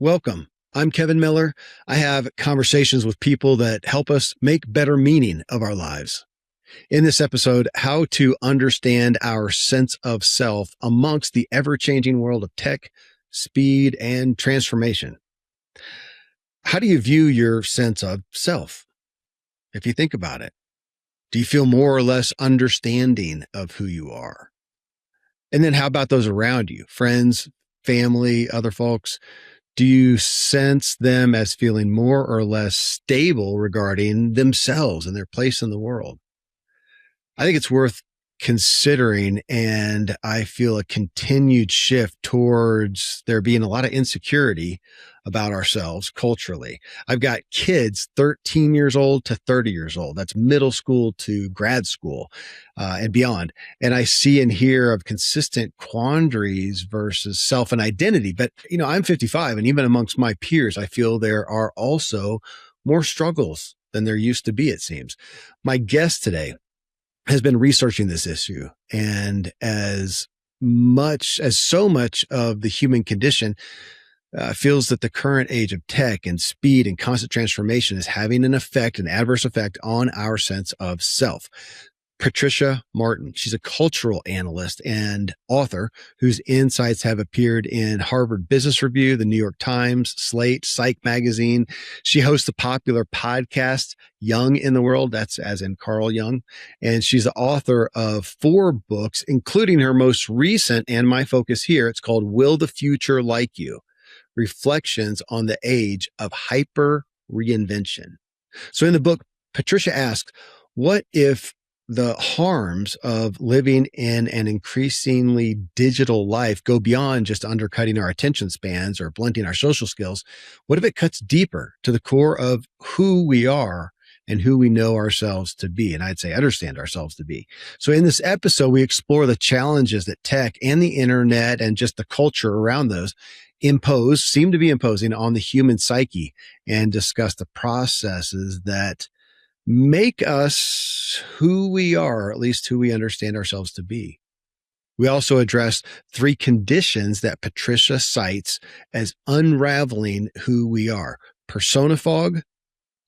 Welcome. I'm Kevin Miller. I have conversations with people that help us make better meaning of our lives. In this episode, how to understand our sense of self amongst the ever-changing world of tech, speed, and transformation. How do you view your sense of self? If you think about it, do you feel more or less understanding of who you are? And then how about those around you, friends, family, other folks? Do you sense them as feeling more or less stable regarding themselves and their place in the world? I think it's worth considering, and I feel a continued shift towards there being a lot of insecurity about ourselves culturally. I've got kids 13 years old to 30 years old. That's middle school to grad school and beyond. And I see and hear of consistent quandaries versus self and identity. But, I'm 55, and even amongst my peers, I feel there are also more struggles than there used to be, it seems. My guest today has been researching this issue, and as so much of the human condition feels that the current age of tech and speed and constant transformation is having an adverse effect on our sense of self. Patricia Martin, she's a cultural analyst and author whose insights have appeared in Harvard Business Review, the New York Times, Slate, Psyche Magazine. She hosts the popular podcast, Jung in the World, that's as in Carl Jung. And she's the author of 4 books, including her most recent and my focus here. It's called Will the Future Like You? Reflections on the Age of Hyper-reinvention. So in the book, Patricia asks, what if the harms of living in an increasingly digital life go beyond just undercutting our attention spans or blunting our social skills? What if it cuts deeper to the core of who we are and who we know ourselves to be? And I'd say understand ourselves to be. So in this episode, we explore the challenges that tech and the internet and just the culture around those seem to be imposing on the human psyche, and discuss the processes that make us who we are, or at least who we understand ourselves to be. We also address 3 conditions that Patricia cites as unraveling who we are: persona fog,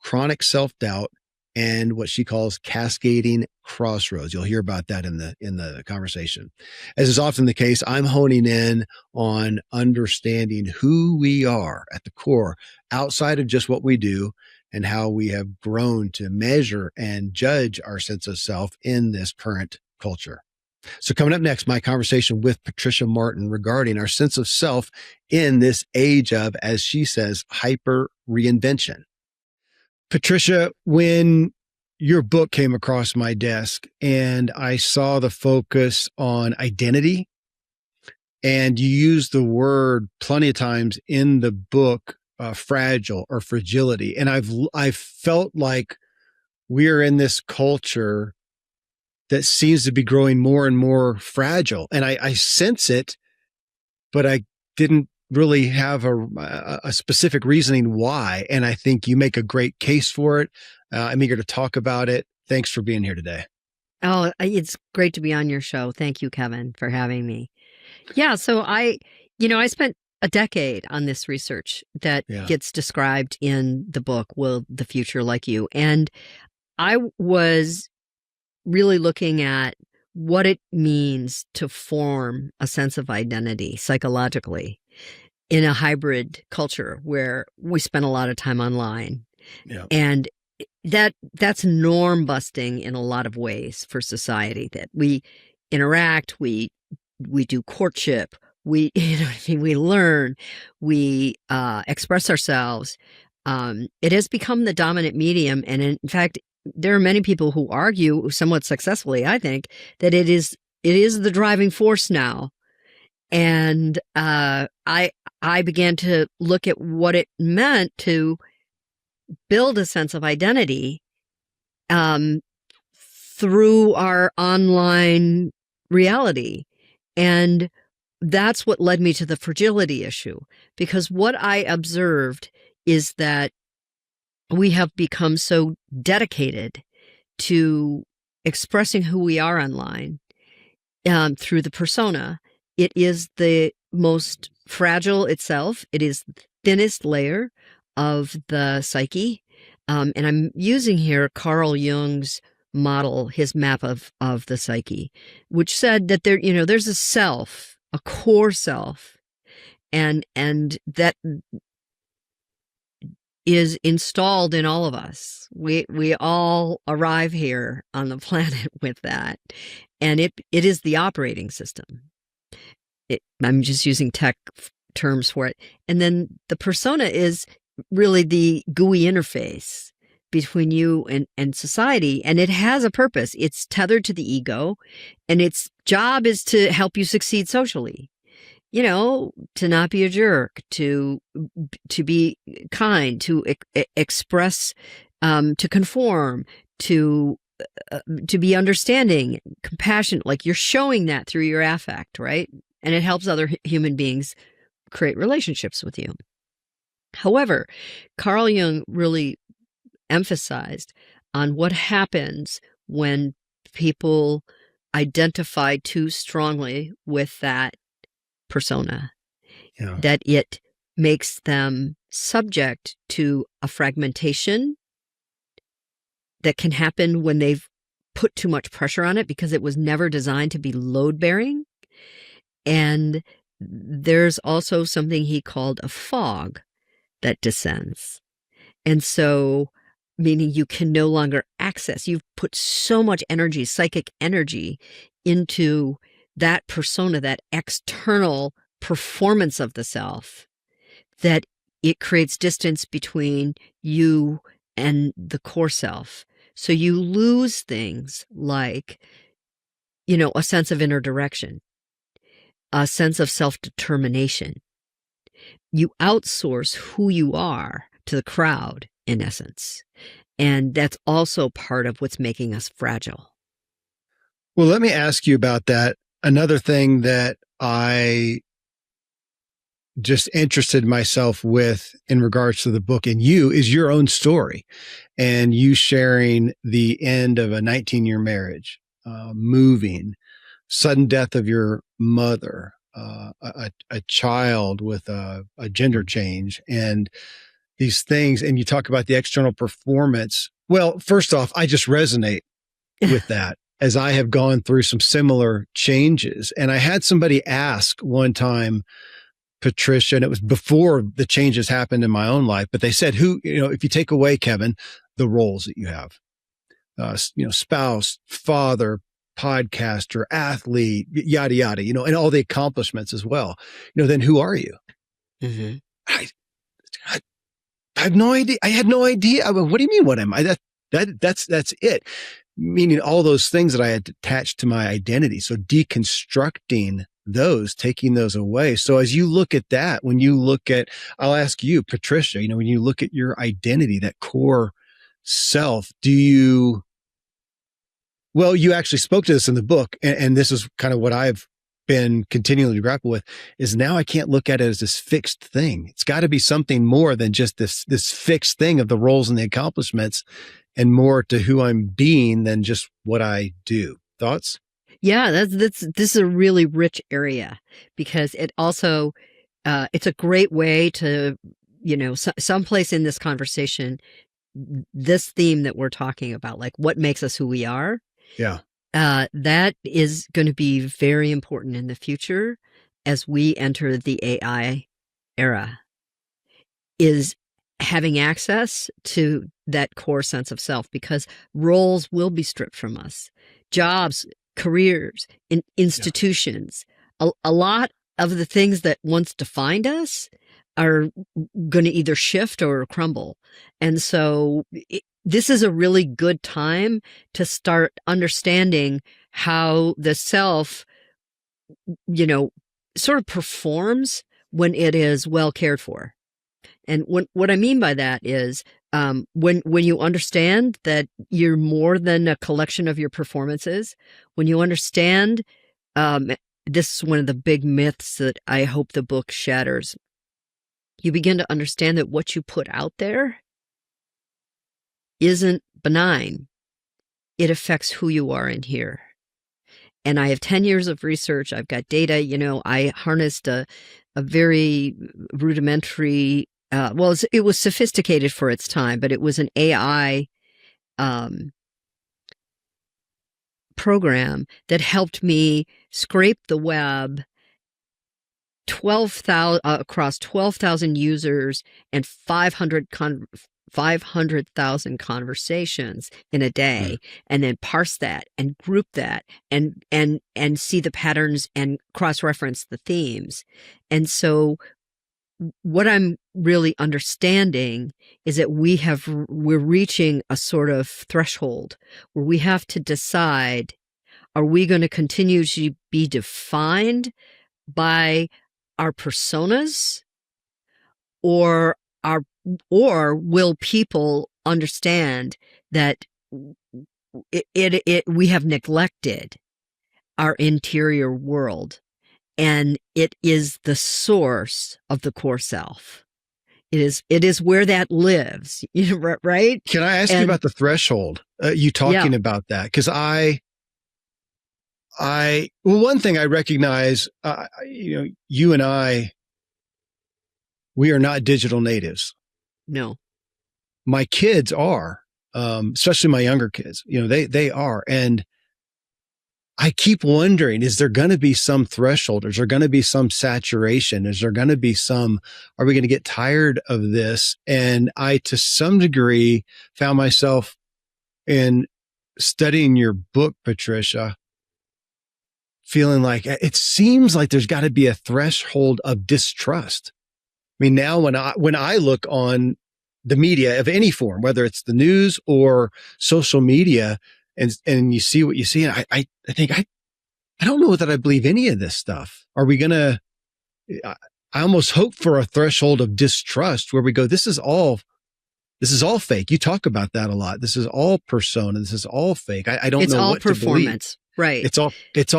chronic self-doubt, and what she calls cascading crossroads. You'll hear about that in the conversation. As is often the case, I'm honing in on understanding who we are at the core, outside of just what we do, and how we have grown to measure and judge our sense of self in this current culture. So coming up next, my conversation with Patricia Martin regarding our sense of self in this age of, as she says, hyper-reinvention. Patricia, when your book came across my desk and I saw the focus on identity, and you used the word plenty of times in the book, fragile or fragility. And I've felt like we're in this culture that seems to be growing more and more fragile. And I sense it, but I didn't really have a specific reasoning why. And I think you make a great case for it. I'm eager to talk about it. Thanks for being here today. Oh, it's great to be on your show. Thank you, Kevin, for having me. Yeah. So I spent a decade on this research that gets described in the book, Will the Future Like You? And I was really looking at what it means to form a sense of identity psychologically in a hybrid culture where we spend a lot of time online. Yeah. And that's norm busting in a lot of ways for society, that we interact, we do courtship, we learn, we express ourselves. It has become the dominant medium. And in fact, there are many people who argue somewhat successfully, I think, that it is the driving force now. And I began to look at what it meant to build a sense of identity through our online reality. And that's what led me to the fragility issue, because what I observed is that we have become so dedicated to expressing who we are online through the persona. It is the most fragile itself. It is thinnest layer of the psyche. And I'm using here Carl Jung's model, his map of the psyche, which said that there's a self, a core self, and that is installed in all of us. We all arrive here on the planet with that, and it is the operating system. I'm just using tech terms for it. And then the persona is really the GUI interface between you and society, and it has a purpose. It's tethered to the ego, and its job is to help you succeed socially. To not be a jerk, to be kind, to express, to conform, to be understanding, compassionate. Like, you're showing that through your affect, right? And it helps other human beings create relationships with you. However, Carl Jung really emphasized on what happens when people identify too strongly with that persona, that it makes them subject to a fragmentation that can happen when they've put too much pressure on it, because it was never designed to be load-bearing. And there's also something he called a fog that descends. And so, meaning you can no longer access, you've put so much energy, psychic energy, into that persona, that external performance of the self, that it creates distance between you and the core self. So you lose things like, a sense of inner direction, a sense of self-determination. You outsource who you are to the crowd, in essence. And that's also part of what's making us fragile. Well, let me ask you about that. Another thing that I just interested myself with in regards to the book and you is your own story, and you sharing the end of a 19-year marriage, moving, sudden death of your mother, a child with a gender change, and these things. And you talk about the external performance. Well, first off, I just resonate with that, as I have gone through some similar changes. And I had somebody ask one time, Patricia, and it was before the changes happened in my own life, but they said, if you take away, Kevin, the roles that you have, spouse, father, podcaster, athlete, yada, yada, and all the accomplishments as well, then who are you? Mm-hmm. I have no idea. I had no idea. What do you mean? What am I? That's it. Meaning all those things that I had attached to my identity. So deconstructing those, taking those away. So as you look at that, when you look at, I'll ask you, Patricia, when you look at your identity, that core self, you actually spoke to this in the book, and this is kind of what I've been continually to grapple with, is now I can't look at it as this fixed thing. It's got to be something more than just this fixed thing of the roles and the accomplishments, and more to who I'm being than just what I do. Thoughts? Yeah, this is a really rich area, because it also, it's a great way to, someplace in this conversation, this theme that we're talking about, like what makes us who we are. Yeah. That is going to be very important in the future as we enter the AI era, is having access to that core sense of self, because roles will be stripped from us. Jobs, careers, institutions, a lot of the things that once defined us are going to either shift or crumble. And so this is a really good time to start understanding how the self, sort of performs when it is well cared for. And what I mean by that is, when you understand that you're more than a collection of your performances, when you understand, this is one of the big myths that I hope the book shatters. You begin to understand that what you put out there isn't benign. It affects who you are in here. And I have 10 years of research. I've got data. I harnessed a very rudimentary it was sophisticated for its time, but it was an AI program that helped me scrape the web 12,000 across 12,000 users and 500,000 conversations in a day, and then parse that and group that and see the patterns and cross-reference the themes. And so what I'm really understanding is that we're reaching a sort of threshold where we have to decide, are we going to continue to be defined by our personas, or will people understand that we have neglected our interior world, and it is the source of the core self. It is where that lives, right? Can I ask you about the threshold? You talking about that? Because well, one thing I recognize, you and I, we are not digital natives. No. My kids are, especially my younger kids, they are. And I keep wondering, is there going to be some threshold? Is there going to be some saturation? Is there going to be are we going to get tired of this? And I, to some degree, found myself in studying your book, Patricia, feeling like it seems like there's got to be a threshold of distrust. I mean, now when I look on the media of any form, whether it's the news or social media, and you see what you see, and I think I don't know that I believe any of this stuff. Are we gonna? I almost hope for a threshold of distrust where we go, this is all fake. You talk about that a lot. This is all persona. This is all fake. I don't know what to believe. It's all performance. Right. It's all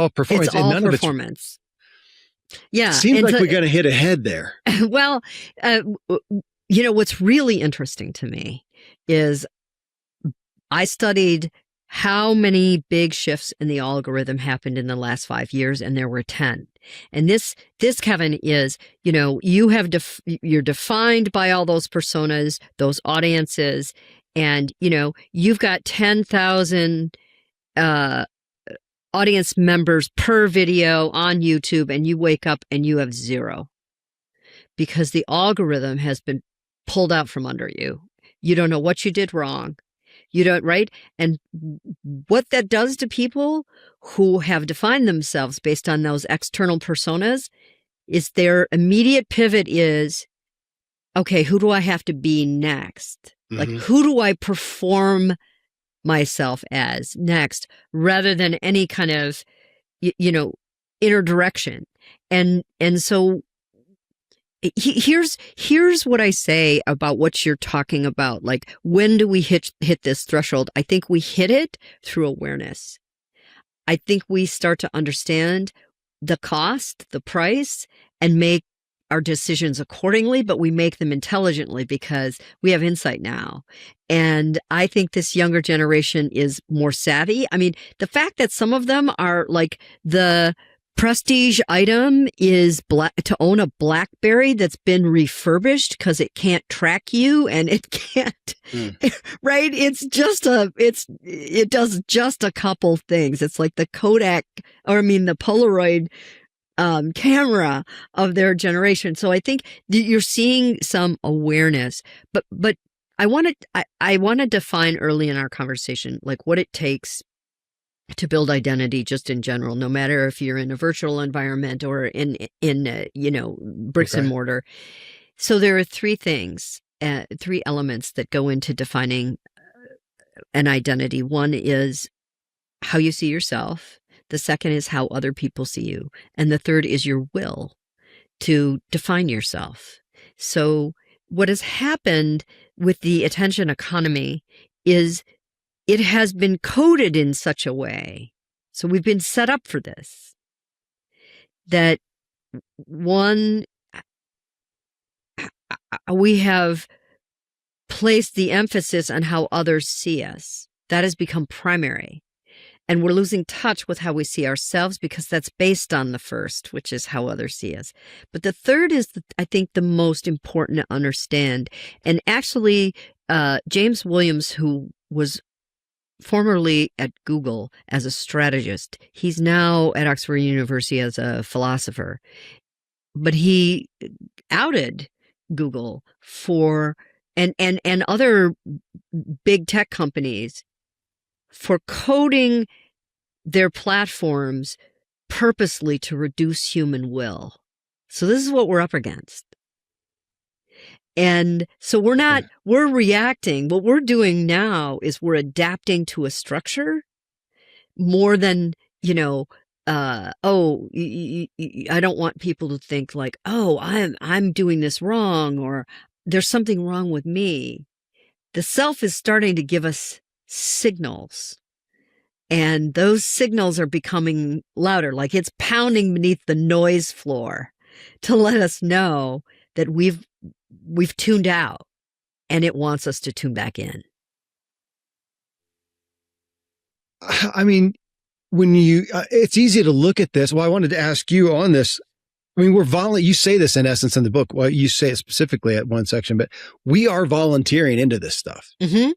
performance. It's all and none performance. Yeah. It seems like we're going to hit a head there. Well, what's really interesting to me is I studied how many big shifts in the algorithm happened in the last 5 years, and there were 10. And this, Kevin, is, you're defined by all those personas, those audiences, and, you've got 10,000, audience members per video on YouTube, and you wake up and you have 0 because the algorithm has been pulled out from under you. You don't know what you did wrong. You don't, right? And what that does to people who have defined themselves based on those external personas is their immediate pivot is, okay, who do I have to be next? Mm-hmm. Like, who do I perform myself as next, rather than any kind of, inner direction. And so here's what I say about what you're talking about. Like, when do we hit this threshold? I think we hit it through awareness. I think we start to understand the cost, the price, and make our decisions accordingly, but we make them intelligently because we have insight now. And I think this younger generation is more savvy. I mean, the fact that some of them are like, the prestige item is to own a BlackBerry that's been refurbished because it can't track you and it can't, right? It does just a couple things. It's like the the Polaroid camera of their generation. So I think you're seeing some awareness, but I want to define early in our conversation, like, what it takes to build identity just in general, no matter if you're in a virtual environment or in bricks and mortar. So there are 3 things, 3 elements that go into defining an identity. One is how you see yourself. The second is how other people see you. And the third is your will to define yourself. So what has happened with the attention economy is it has been coded in such a way. So we've been set up for this. That we have placed the emphasis on how others see us. That has become primary. And we're losing touch with how we see ourselves because that's based on the first, which is how others see us. But the third is, I think, the most important to understand. And actually, James Williams, who was formerly at Google as a strategist, he's now at Oxford University as a philosopher. But he outed Google for and other big tech companies for coding their platforms purposely to reduce human will. So this is what we're up against. And so we're reacting. What we're doing now is we're adapting to a structure more than, I don't want people to think like, oh, I'm doing this wrong, or there's something wrong with me. The self is starting to give us signals, and those signals are becoming louder, like it's pounding beneath the noise floor to let us know that we've tuned out, and it wants us to tune back in. I mean, when it's easy to look at this. Well, I wanted to ask you on this. I mean, you say this in essence in the book. Well, you say it specifically at one section, but we are volunteering into this stuff. Mm-hmm.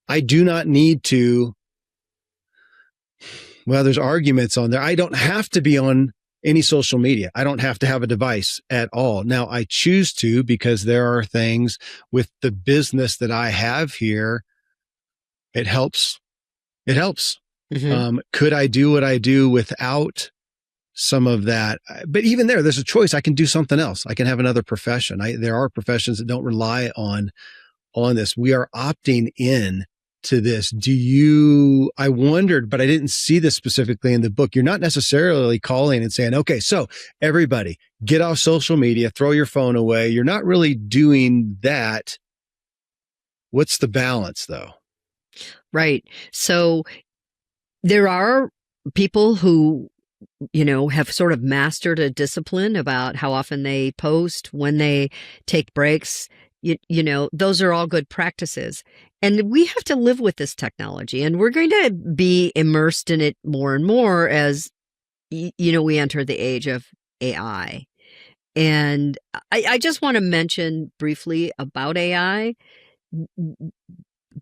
I do not need to. Well, there's arguments on there. I don't have to be on any social media. I don't have to have a device at all. Now, I choose to because there are things with the business that I have here. It helps. It helps. Mm-hmm. Could I do what I do without some of that? But even there's a choice. I can do something else. I can have another profession. There are professions that don't rely on this. We are opting in to this. I wondered, but I didn't see this specifically in the book. You're not necessarily calling and saying, okay, so everybody get off social media, throw your phone away. You're not really doing that. What's the balance though? Right. So there are people who, have sort of mastered a discipline about how often they post, when they take breaks. Those are all good practices. And we have to live with this technology, and we're going to be immersed in it more and more as, we enter the age of AI. And I just want to mention briefly about AI,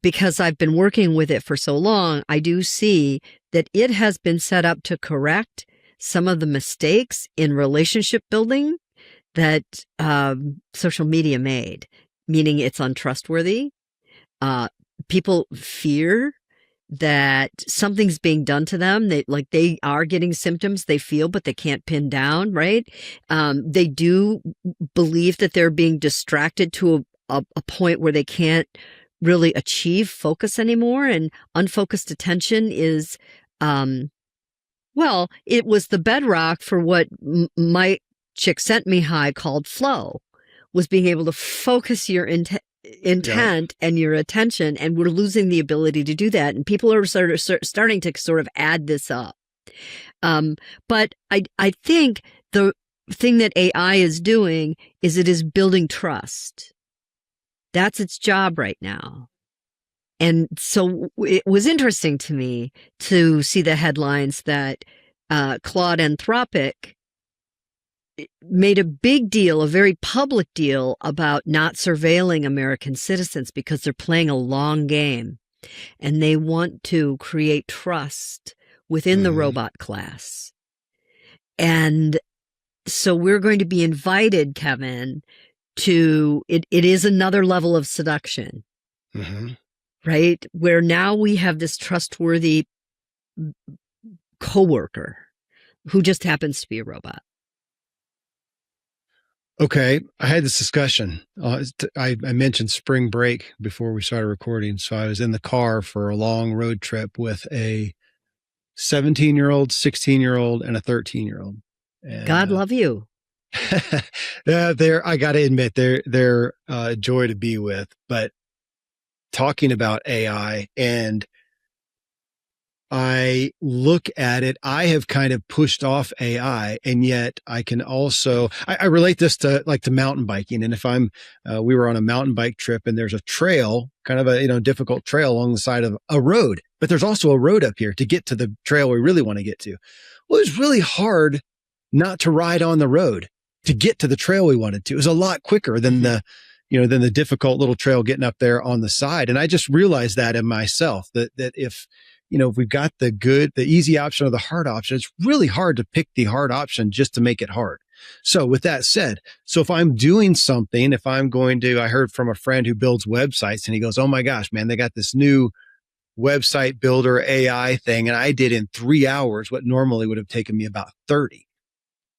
because I've been working with it for so long. I do see that it has been set up to correct some of the mistakes in relationship building that social media made, meaning it's untrustworthy. People fear that something's being done to them. They are getting symptoms they feel, but they can't pin down, right? They do believe that they're being distracted to a point where they can't really achieve focus anymore. And unfocused attention is, it was the bedrock for what my Csikszentmihalyi called flow, was being able to focus your intent and your attention. And we're losing the ability to do that. And people are starting to sort of add this up. But I think the thing that AI is doing is it is building trust. That's its job right now. And so it was interesting to me to see the headlines that Claude Anthropic made a big deal, a very public deal, about not surveilling American citizens because they're playing a long game and they want to create trust within the robot class. And so we're going to be invited, Kevin, to it is another level of seduction, right? Where now we have this trustworthy coworker who just happens to be a robot. Okay. I had this discussion. I mentioned spring break before we started recording. So I was in the car for a long road trip with a 17-year-old, 16-year-old, and a 13-year-old. God love you. I got to admit, they're a joy to be with. But talking about AI, and I look at it, I have kind of pushed off AI, and yet I can also, I relate this to mountain biking. And if we were on a mountain bike trip and there's a trail, kind of a, difficult trail along the side of a road, but there's also a road up here to get to the trail we really want to get to. Well, it was really hard not to ride on the road to get to the trail we wanted to. It was a lot quicker than than the difficult little trail getting up there on the side. And I just realized that in myself, that if we've got the easy option or the hard option, it's really hard to pick the hard option just to make it hard. So with that said, if I'm doing something, I heard from a friend who builds websites and he goes, oh my gosh, man, they got this new website builder AI thing. And I did in 3 hours what normally would have taken me about 30.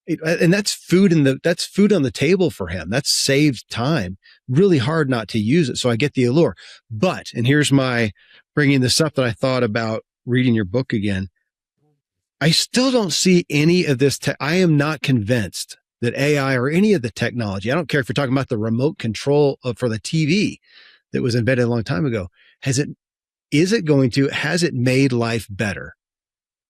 And that's food on the table for him. That's saved time. Really hard not to use it. So I get the allure. But, and here's my bringing this up that I thought about reading your book again. I still don't see any of this. I am not convinced that AI or any of the technology, I don't care if you're talking about the remote control for the TV that was invented a long time ago. Has it made life better?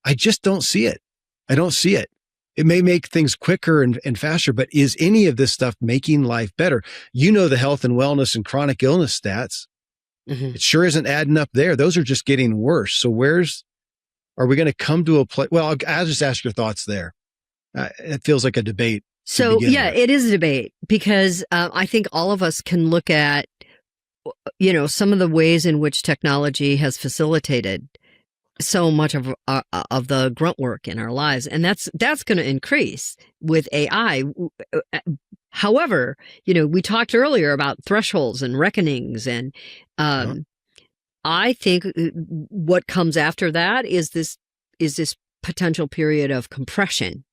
I just don't see it. I don't see it. It may make things quicker and faster, but is any of this stuff making life better? The health and wellness and chronic illness stats. Mm-hmm. It sure isn't adding up there. Those are just getting worse. So are we going to come to a place? Well, I'll just ask your thoughts there. It feels like a debate. So yeah, it is a debate because I think all of us can look at, some of the ways in which technology has facilitated so much of the grunt work in our lives. And that's going to increase with AI. However, we talked earlier about thresholds and reckonings. And I think what comes after that is this potential period of compression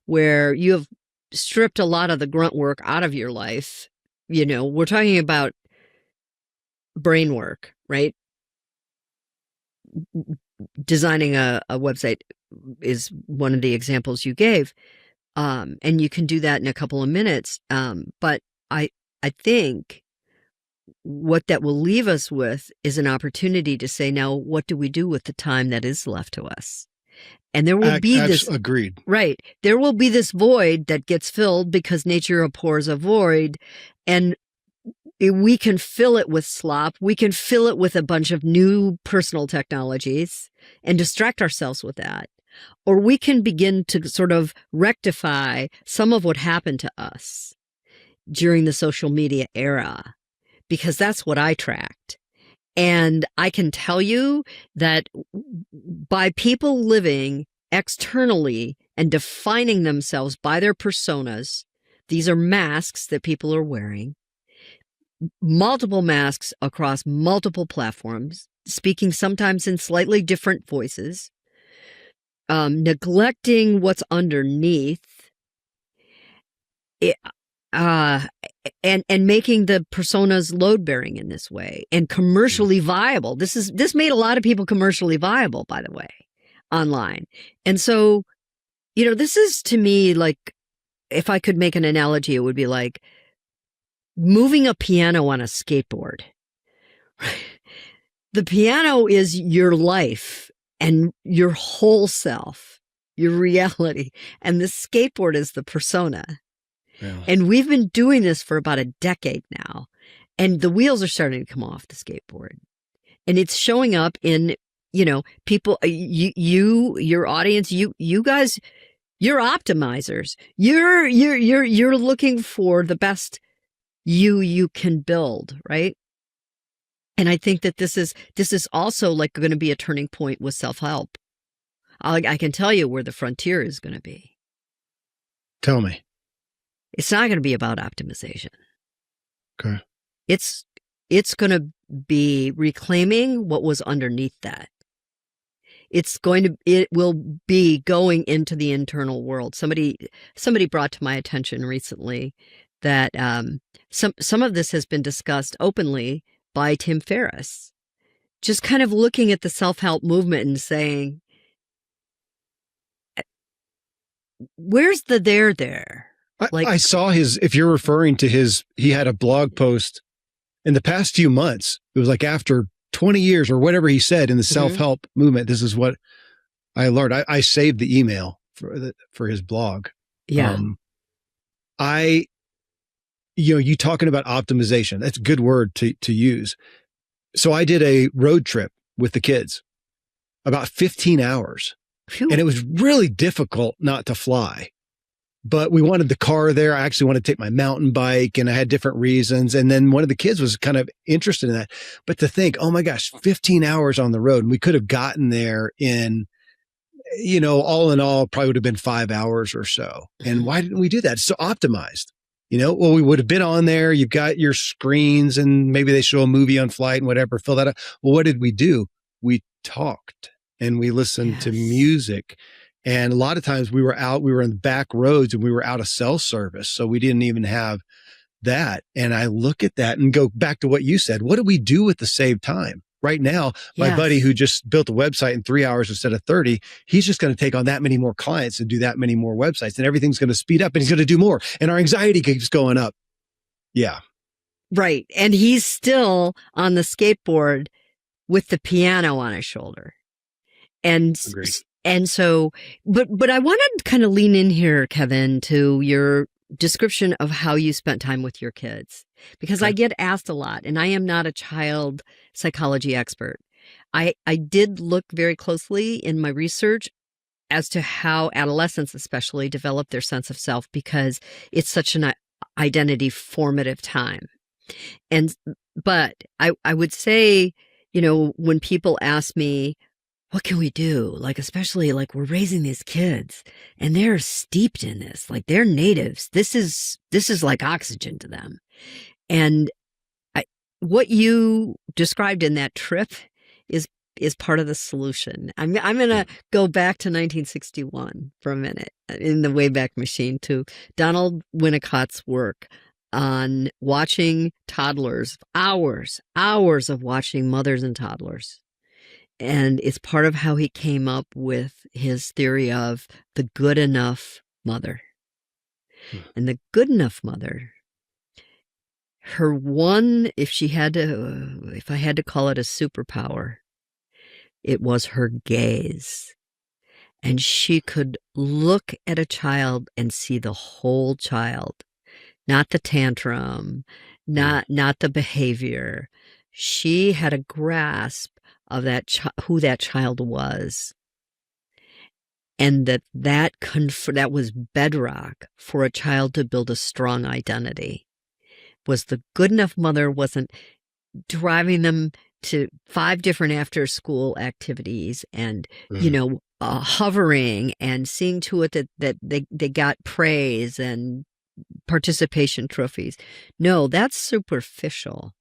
where you have stripped a lot of the grunt work out of your life. We're talking about brain work, right? Designing a website is one of the examples you gave. And you can do that in a couple of minutes. But I think what that will leave us with is an opportunity to say, now, what do we do with the time that is left to us? And there will be this. Agreed. Right. There will be this void that gets filled because nature abhors a void. And we can fill it with slop. We can fill it with a bunch of new personal technologies and distract ourselves with that. Or we can begin to sort of rectify some of what happened to us during the social media era, because that's what I tracked. And I can tell you that by people living externally and defining themselves by their personas, these are masks that people are wearing, multiple masks across multiple platforms, speaking sometimes in slightly different voices, neglecting what's underneath, and making the personas load bearing in this way and commercially viable. This made a lot of people commercially viable, by the way, online. And so, this is, to me, like, if I could make an analogy, it would be like moving a piano on a skateboard. The piano is your life and your whole self, your reality. And the skateboard is the persona. Yeah. And we've been doing this for about a decade now. And the wheels are starting to come off the skateboard. And it's showing up in, people, your audience, you guys, you're optimizers. You're looking for the best you can build, right? And I think that this is also like going to be a turning point with self-help. I can tell you where the frontier is going to be. Tell me. It's not going to be about optimization. Okay. It's going to be reclaiming what was underneath that. It will be going into the internal world. Somebody brought to my attention recently that some of this has been discussed openly by Tim Ferriss, just kind of looking at the self-help movement and saying, where's the there? I saw if you're referring to he had a blog post in the past few months. It was like after 20 years or whatever he said in the self-help movement. This is what I learned. I saved the email for his blog. Yeah. You talking about optimization. That's a good word to use. So I did a road trip with the kids, about 15 hours. Phew. And it was really difficult not to fly. But we wanted the car there. I actually wanted to take my mountain bike, and I had different reasons. And then one of the kids was kind of interested in that. But to think, oh my gosh, 15 hours on the road, and we could have gotten there in, all in all, probably would have been 5 hours or so. And why didn't we do that? It's so optimized. Well, we would have been on there. You've got your screens, and maybe they show a movie on flight and whatever, fill that up. Well, what did we do? We talked and we listened to music. And a lot of times we were in the back roads, and we were out of cell service. So we didn't even have that. And I look at that and go back to what you said. What do we do with the saved time? Right now, my buddy who just built a website in 3 hours instead of 30, he's just going to take on that many more clients and do that many more websites, and everything's going to speed up, and he's going to do more. And our anxiety keeps going up. Yeah. Right. And he's still on the skateboard with the piano on his shoulder. And Agreed. And so, but I want to kind of lean in here, Kevin, to your description of how you spent time with your kids, because I get asked a lot, and I am not a child psychology expert. I did look very closely in my research as to how adolescents especially develop their sense of self, because it's such an identity formative time. But I would say, when people ask me, what can we do? Especially we're raising these kids and they're steeped in this, they're natives. This is like oxygen to them. And what you described in that trip is part of the solution. I'm going to go back to 1961 for a minute in the Wayback Machine to Donald Winnicott's work on watching toddlers, hours of watching mothers and toddlers. And it's part of how he came up with his theory of the good enough mother. And the good enough mother, her one, if I had to call it a superpower, it was her gaze. And she could look at a child and see the whole child, not the tantrum, not the behavior. She had a grasp of who that child was, and that was bedrock for a child to build a strong identity. Was the good enough mother wasn't driving them to 5 different after school activities and hovering and seeing to it that they got praise and participation trophies. No, that's superficial.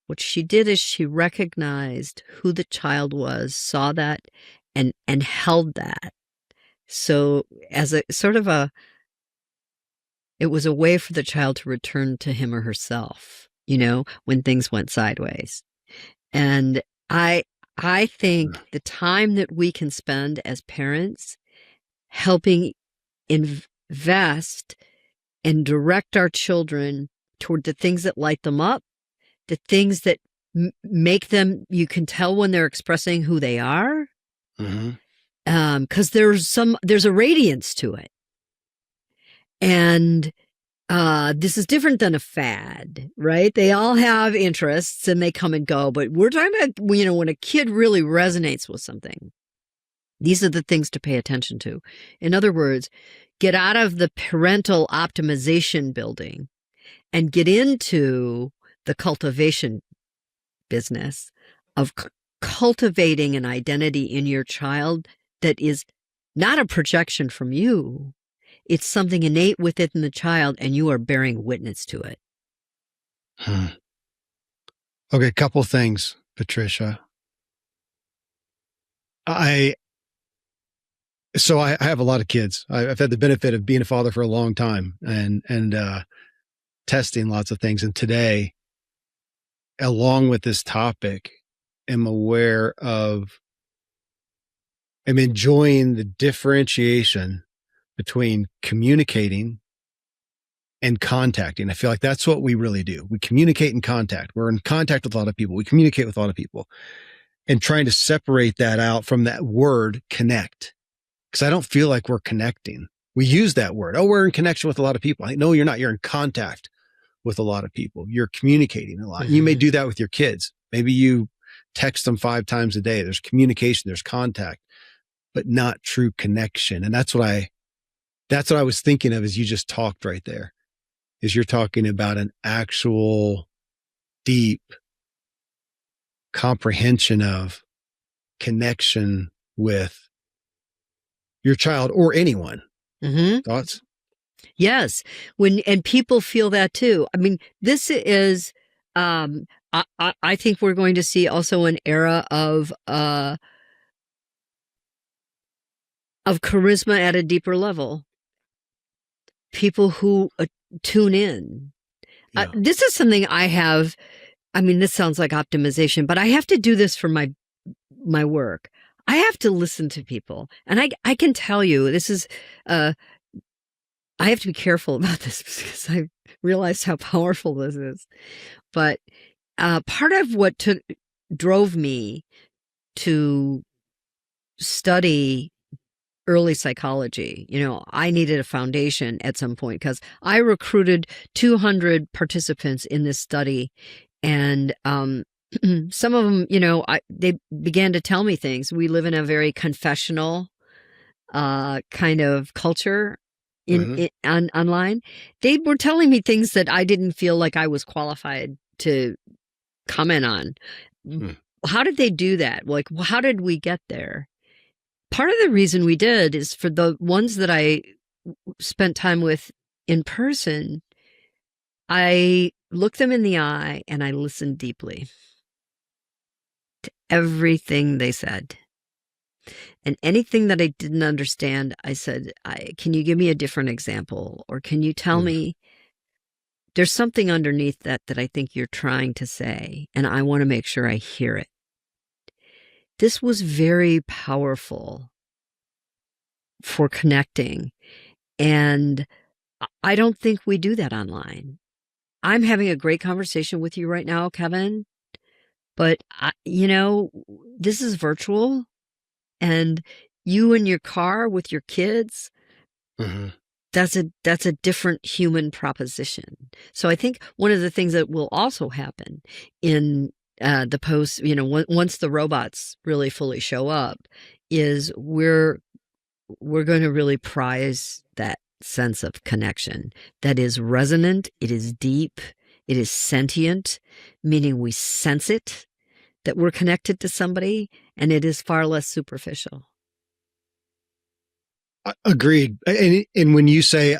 What she did is she recognized who the child was, saw that, and held that. So as a sort of it was a way for the child to return to him or herself, when things went sideways. And I think the time that we can spend as parents helping invest and direct our children toward the things that light them up, the things that make them, you can tell when they're expressing who they are, because there's a radiance to it. And this is different than a fad, right? They all have interests and they come and go, but we're talking about, when a kid really resonates with something, these are the things to pay attention to. In other words, get out of the parental optimization building and get into the cultivation business of cultivating an identity in your child that is not a projection from you. It's something innate within the child, and you are bearing witness to it. Okay, a couple things, Patricia. I have a lot of kids. I've had the benefit of being a father for a long time and testing lots of things. And today, along with this topic, I'm enjoying the differentiation between communicating and contacting. I feel like that's what we really do. We communicate and contact. We're in contact with a lot of people. We communicate with a lot of people, and trying to separate that out from that word connect. Because I don't feel like we're connecting. We use that word. Oh, we're in connection with a lot of people. No, you're not. You're in contact with a lot of people. You're communicating a lot. You may do that with your kids. Maybe you text them 5 times a day. There's communication, there's contact, but not true connection. And that's what I was thinking of as you just talked right there, is you're talking about an actual deep comprehension of connection with your child or anyone. Mm-hmm. Thoughts? Yes. And people feel that too. I mean, this is, I think we're going to see also an era of charisma at a deeper level. People who tune in. Yeah. This is something I have. I mean, this sounds like optimization, but I have to do this for my work. I have to listen to people, and I can tell you this is. I have to be careful about this because I realized how powerful this is. But part of what drove me to study early psychology, I needed a foundation at some point because I recruited 200 participants in this study. And some of them, they began to tell me things. We live in a very confessional kind of culture. Online, they were telling me things that I didn't feel like I was qualified to comment on. How did they do that? Like, how did we get there? Part of the reason we did is for the ones that I spent time with in person, I looked them in the eye and I listened deeply to everything they said. And anything that I didn't understand, I said, can you give me a different example? Or can you tell me there's something underneath that I think you're trying to say, and I want to make sure I hear it. This was very powerful for connecting. And I don't think we do that online. I'm having a great conversation with you right now, Kevin, but this is virtual. And you in your car with your kids, that's a different human proposition. So I think one of the things that will also happen in the post, once the robots really fully show up, is we're going to really prize that sense of connection that is resonant, it is deep, it is sentient, meaning we sense it, that we're connected to somebody, and it is far less superficial. Agreed. And when you say,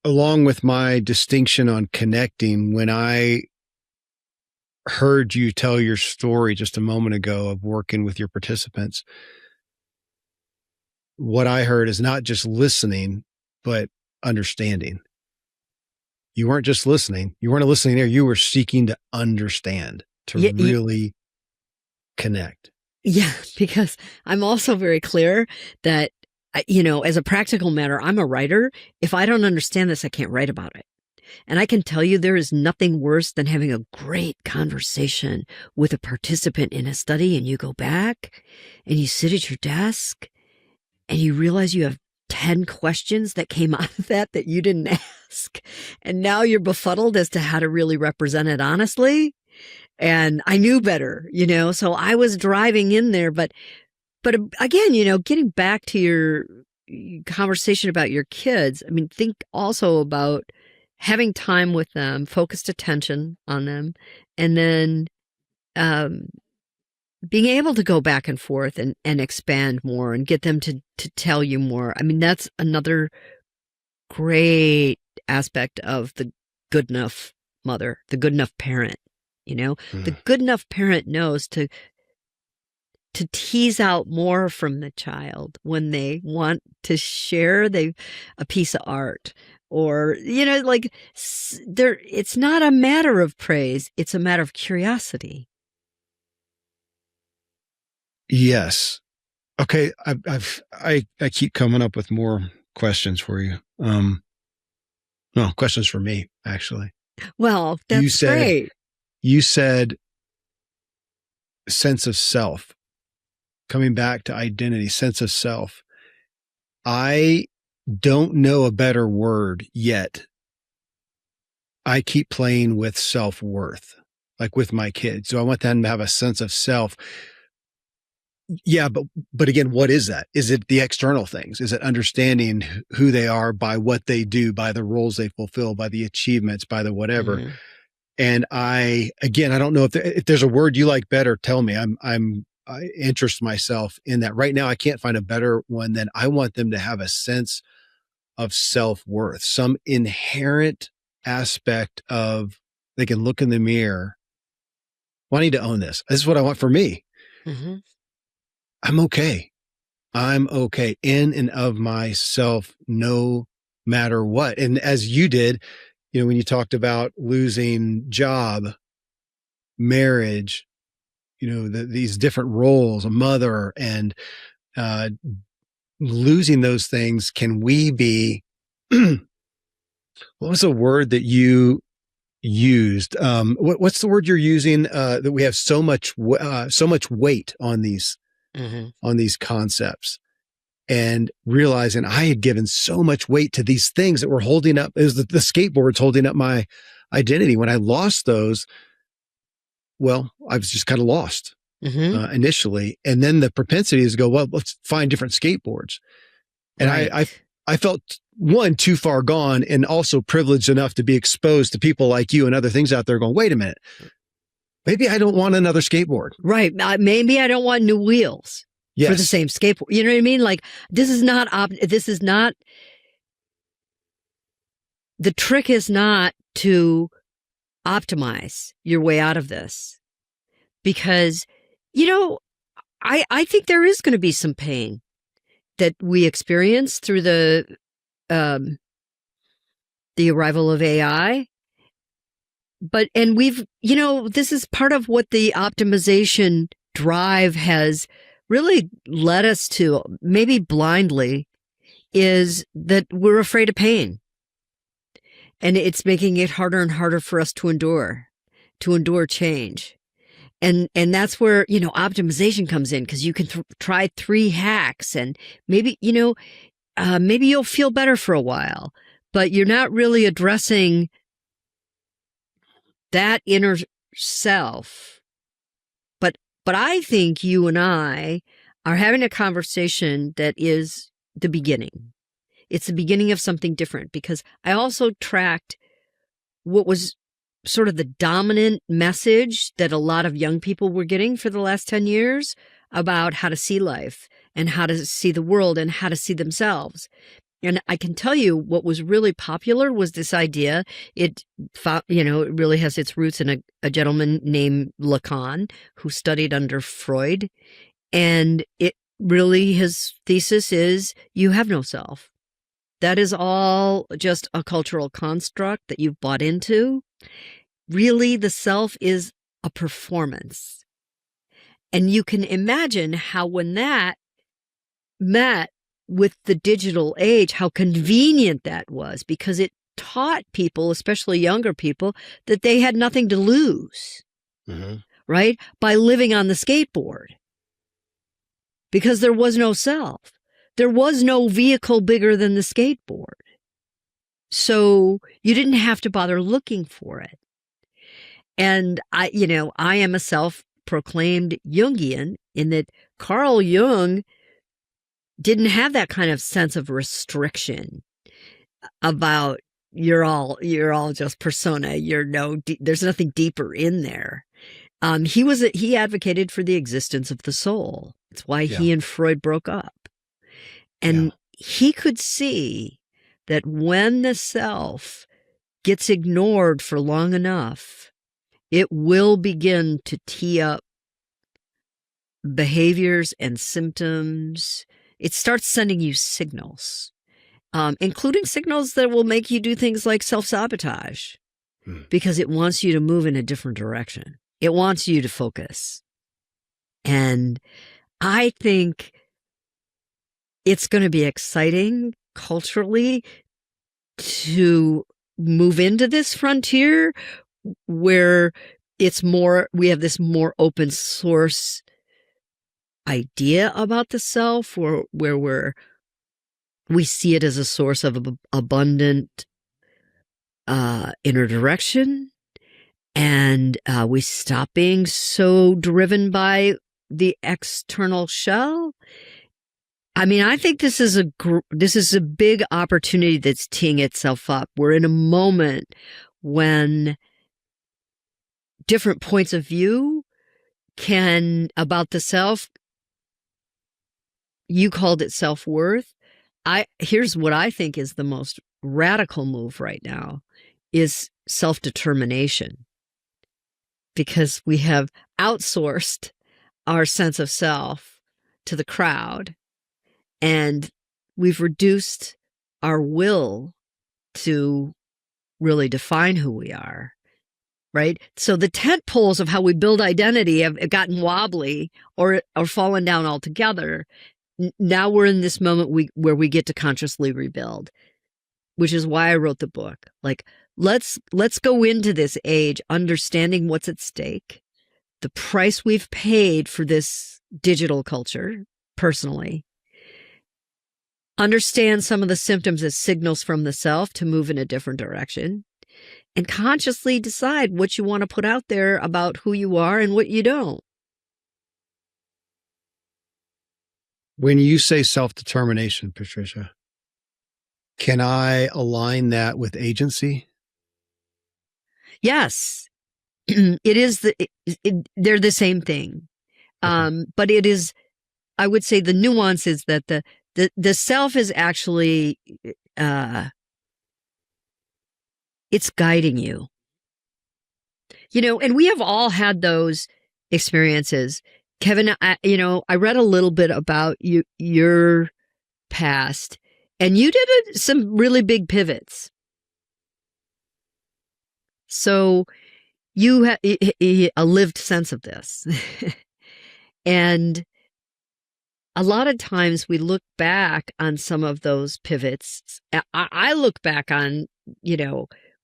along with my distinction on connecting, when I heard you tell your story just a moment ago of working with your participants, what I heard is not just listening, but understanding. You weren't just listening. You weren't listening there. You were seeking to understand, to really connect. Yeah, because I'm also very clear that, as a practical matter, I'm a writer. If I don't understand this, I can't write about it. And I can tell you there is nothing worse than having a great conversation with a participant in a study, and you go back and you sit at your desk and you realize you have 10 questions that came out of that you didn't ask. And now you're befuddled as to how to really represent it honestly. And I knew better, so I was driving in there. But again, getting back to your conversation about your kids, I mean, think also about having time with them, focused attention on them, and then being able to go back and forth and expand more and get them to tell you more. I mean, that's another great aspect of the good enough mother, the good enough parent. The good enough parent knows to tease out more from the child when they want to share a piece of art, or it's not a matter of praise, it's a matter of curiosity. Yes. Okay. I keep coming up with more questions for you. No, questions for me, actually. Well, that's great. You said sense of self, coming back to identity, sense of self. I don't know a better word yet. I keep playing with self-worth. like with my kids? Do I want them to have a sense of self? Yeah, but again, what is that? Is it the external things? Is it understanding who they are by what they do, by the roles they fulfill, by the achievements, by the whatever? Mm-hmm. And I don't know if there's a word you like better. Tell me. I interest myself in that right now. I can't find a better one than I want them to have a sense of self-worth, some inherent aspect of they can look in the mirror. Well, I need to own this. This is what I want for me. Mm-hmm. I'm okay. I'm okay in and of myself, no matter what. And as you did, when you talked about losing job, marriage, these different roles, a mother, and losing those things, can we be, what was the word that you used? What's the word you're using? That we have so much weight on these, on these concepts, and realizing I had given so much weight to these things that were holding up, is the skateboards holding up my identity. When I lost those, well, I was just kind of lost initially. And then the propensity is to go, well, let's find different skateboards. And right. I felt, one, too far gone, and also privileged enough to be exposed to people like you and other things out there going, wait a minute, maybe I don't want another skateboard. Right. Maybe I don't want new wheels. Yes. For the same skateboard. You know what I mean? Like, this is not, the trick is not to optimize your way out of this. Because, I think there is going to be some pain that we experience through the arrival of AI. And we've, this is part of what the optimization drive has really led us to, maybe blindly, is that we're afraid of pain. And it's making it harder and harder for us to endure change. And that's where, optimization comes in, because you can try 3 hacks and maybe, maybe you'll feel better for a while, but you're not really addressing that inner self. But I think you and I are having a conversation that is the beginning. It's the beginning of something different, because I also tracked what was sort of the dominant message that a lot of young people were getting for the last 10 years about how to see life and how to see the world and how to see themselves. And I can tell you what was really popular was this idea. It really has its roots in a gentleman named Lacan, who studied under Freud. And it really, his thesis is, you have no self. That is all just a cultural construct that you've bought into. Really, the self is a performance. And you can imagine how, when that met with the digital age, how convenient that was, because it taught people, especially younger people, that they had nothing to lose, right? By living on the skateboard. Because there was no self. There was no vehicle bigger than the skateboard. So you didn't have to bother looking for it. And I am a self-proclaimed Jungian, in that Carl Jung didn't have that kind of sense of restriction about you're all just persona. There's nothing deeper in there. He advocated for the existence of the soul. It's why he and Freud broke up. And he could see that when the self gets ignored for long enough, it will begin to tee up behaviors and symptoms. It starts sending you signals, including signals that will make you do things like self-sabotage, because it wants you to move in a different direction. It wants you to focus. And I think it's going to be exciting culturally to move into this frontier where we have this more open source idea about the self, where we see it as a source of abundant inner direction, And we stop being so driven by the external shell. I mean, I think this is a big opportunity that's teeing itself up. We're in a moment when different points of view about the self. You called it self-worth. Here's what I think is the most radical move right now is self-determination, because we have outsourced our sense of self to the crowd, and we've reduced our will to really define who we are, right? So the tent poles of how we build identity have gotten wobbly or fallen down altogether. Now we're in this moment where we get to consciously rebuild, which is why I wrote the book. Like, let's go into this age understanding what's at stake, the price we've paid for this digital culture personally, understand some of the symptoms as signals from the self to move in a different direction, and consciously decide what you want to put out there about who you are and what you don't. When you say self-determination, Patricia, can I align that with agency? Yes. It is they're the same thing. Okay. But it is, I would say the nuance is that the self is actually, it's guiding you. And we have all had those experiences. Kevin, I read a little bit about your past, and you did some really big pivots. So you had a lived sense of this. And a lot of times we look back on some of those pivots. I look back on,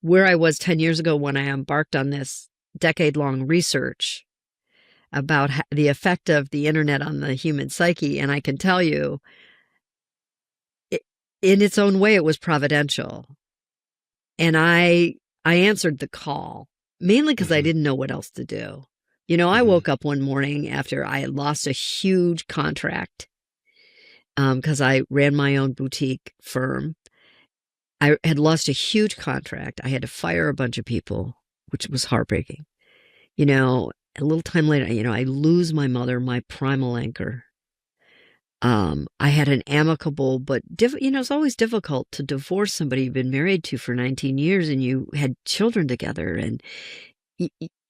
where I was 10 years ago when I embarked on this decade-long research about the effect of the internet on the human psyche. And I can tell you, in its own way, it was providential. And I answered the call, mainly because I didn't know what else to do. I woke up one morning after I had lost a huge contract because I ran my own boutique firm. I had lost a huge contract. I had to fire a bunch of people, which was heartbreaking. A little time later, I lose my mother, my primal anchor. I had an amicable, but it's always difficult to divorce somebody you've been married to for 19 years and you had children together. And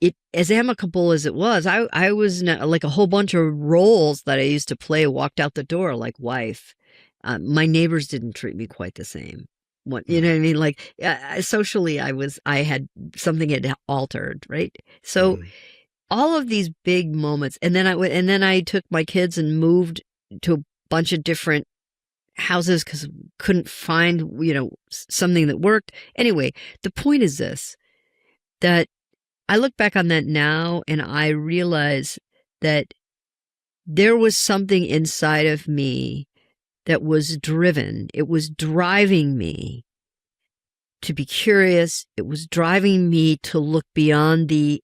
it as amicable as it was, I was like a whole bunch of roles that I used to play walked out the door, like wife. My neighbors didn't treat me quite the same. You know what I mean? Like socially, I had something had altered, right? So all of these big moments, and then I took my kids and moved to a bunch of different houses because couldn't find something that worked. Anyway, the point is this, that I look back on that now and I realize that there was something inside of me that was driven. It was driving me to be curious. It was driving me to look beyond the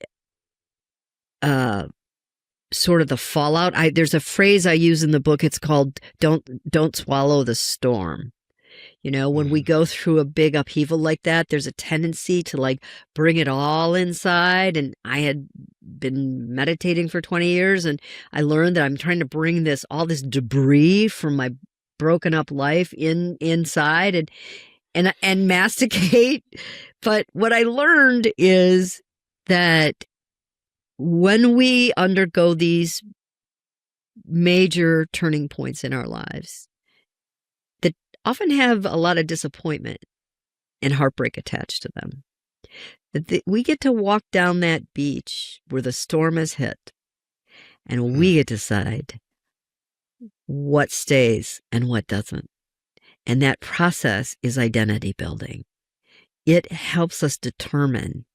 sort of the fallout. There's a phrase I use in the book. It's called don't swallow the storm. When we go through a big upheaval like that, there's a tendency to like bring it all inside. And I had been meditating for 20 years and I learned that I'm trying to bring all this debris from my broken up life inside and masticate. But what I learned is that when we undergo these major turning points in our lives that often have a lot of disappointment and heartbreak attached to them, that we get to walk down that beach where the storm has hit, and we get to decide what stays and what doesn't. And that process is identity building. It helps us determine.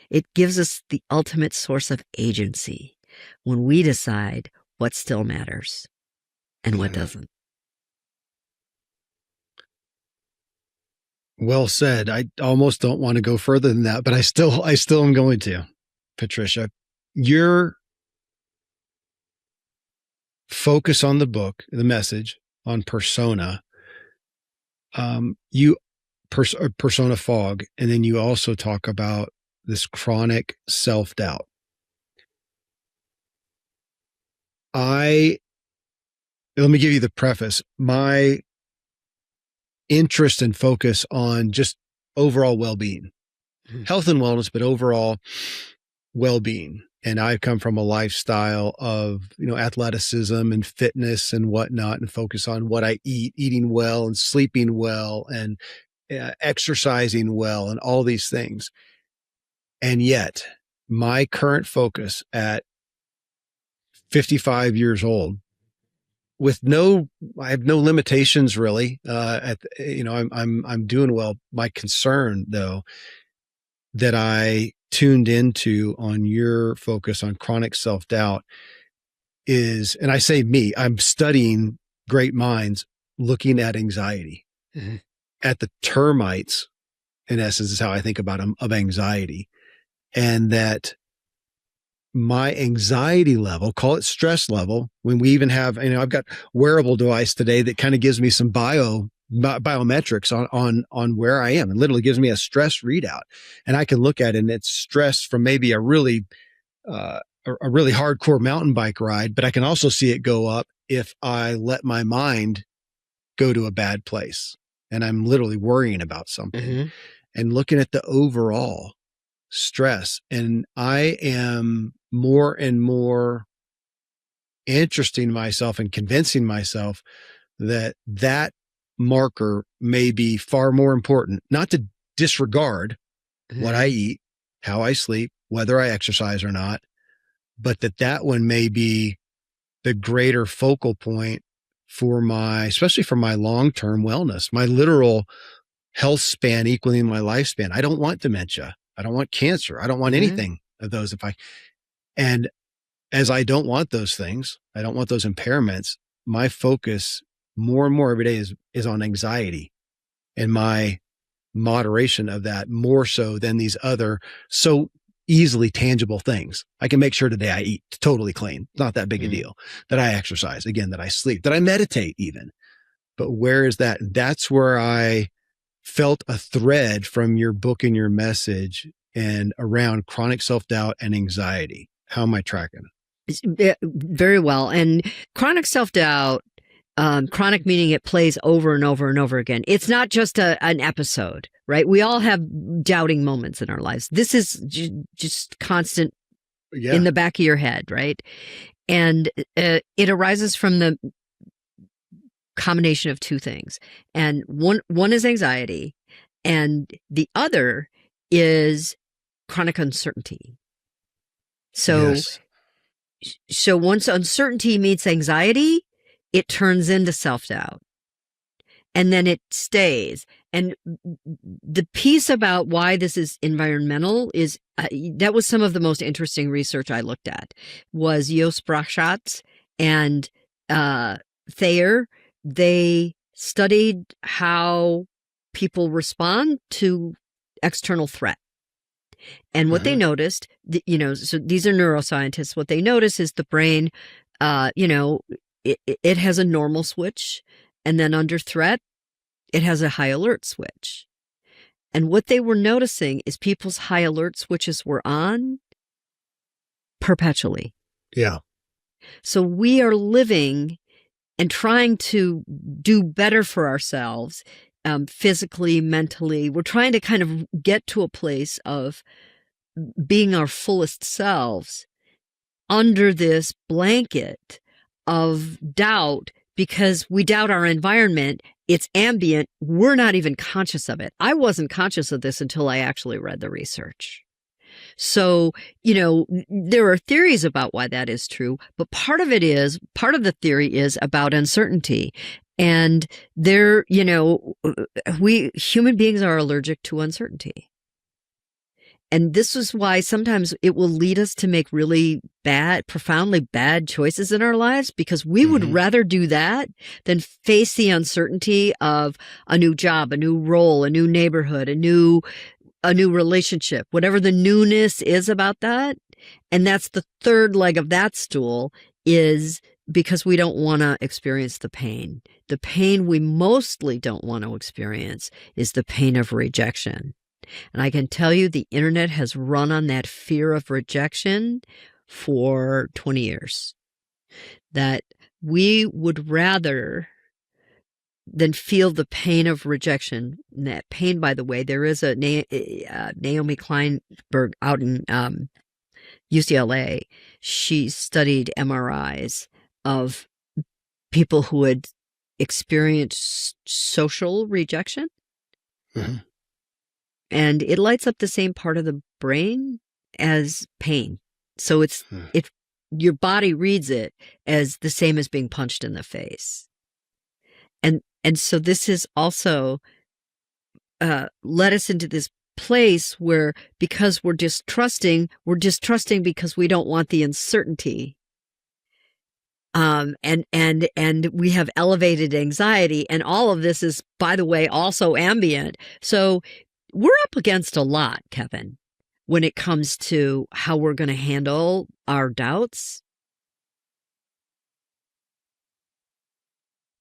It gives us the ultimate source of agency when we decide what still matters and what doesn't. Well said. I almost don't want to go further than that, but I still am going to. Patricia, your focus on the book, the message on persona, persona fog, and then you also talk about this chronic self-doubt. Let me give you the preface. My interest and focus on just overall well-being, health and wellness, but overall well-being. And I've come from a lifestyle of, athleticism and fitness and whatnot, and focus on what I eat, eating well and sleeping well and exercising well and all these things. And yet my current focus at 55 years old, I have no limitations really. I'm doing well. My concern though, that I tuned into on your focus on chronic self-doubt is, and I say me, I'm studying great minds looking at anxiety, at the termites, in essence, is how I think about them, of anxiety. And that my anxiety level, call it stress level, when we even have, I've got wearable device today that kind of gives me some biometrics on where I am. It literally gives me a stress readout, and I can look at it, and it's stress from maybe a really hardcore mountain bike ride, but I can also see it go up if I let my mind go to a bad place and I'm literally worrying about something and looking at the overall stress. And I am more and more interesting myself and convincing myself that marker may be far more important, not to disregard what I eat, how I sleep, whether I exercise or not, but that one may be the greater focal point for especially for my long-term wellness, my literal health span equaling my lifespan. I don't want dementia. I don't want cancer. I don't want anything of those. And as I don't want those things, I don't want those impairments, my focus more and more every day is on anxiety and my moderation of that, more so than these other so easily tangible things. I can make sure today I eat totally clean. Not that big a deal. That I exercise, again, that I sleep, that I meditate even. But where is that? That's where I felt a thread from your book and your message and around chronic self-doubt and anxiety. How am I tracking? Very well. And chronic self-doubt, chronic meaning it plays over and over and over again. It's not just an episode, right? We all have doubting moments in our lives. This is just constant in the back of your head, right? And it arises from the combination of two things. And one is anxiety, and the other is chronic uncertainty. So once uncertainty meets anxiety, it turns into self-doubt, and then it stays. And the piece about why this is environmental is that was some of the most interesting research I looked at was Jos Brachatz and Thayer. They studied how people respond to external threat. And what they noticed, so these are neuroscientists, what they notice is the brain, it has a normal switch, and then under threat, it has a high alert switch. And what they were noticing is people's high alert switches were on perpetually. Yeah. So we are living and trying to do better for ourselves, physically, mentally. We're trying to kind of get to a place of being our fullest selves under this blanket of doubt, because we doubt our environment. It's ambient. We're not even conscious of it. I wasn't conscious of this until I actually read the research. So, there are theories about why that is true, but part of the theory is about uncertainty. And we human beings are allergic to uncertainty. And this is why sometimes it will lead us to make really profoundly bad choices in our lives, because we would rather do that than face the uncertainty of a new job, a new role, a new neighborhood, a new relationship, whatever the newness is about that. And that's the third leg of that stool, is because we don't want to experience the pain. The pain we mostly don't want to experience is the pain of rejection. And I can tell you the internet has run on that fear of rejection for 20 years. That we would rather than feel the pain of rejection. And that pain, by the way, there is a Naomi Kleinberg out in UCLA. She studied MRIs of people who had experienced social rejection. Mm-hmm. And it lights up the same part of the brain as pain. So your body reads it as the same as being punched in the face. And so this is also led us into this place where, because we're distrusting because we don't want the uncertainty. And we have elevated anxiety, and all of this is, by the way, also ambient. So we're up against a lot, Kevin, when it comes to how we're going to handle our doubts.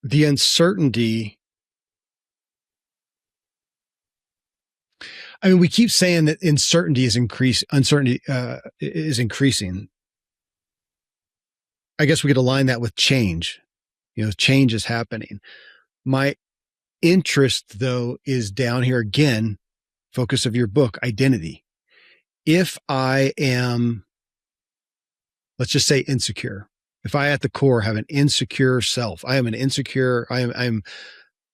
The uncertainty. I mean, we keep saying that uncertainty is increasing. I guess we could align that with change. Change is happening. My interest, though, is down here again, focus of your book, identity. If I am, let's just say, insecure, if I at the core have an insecure self, I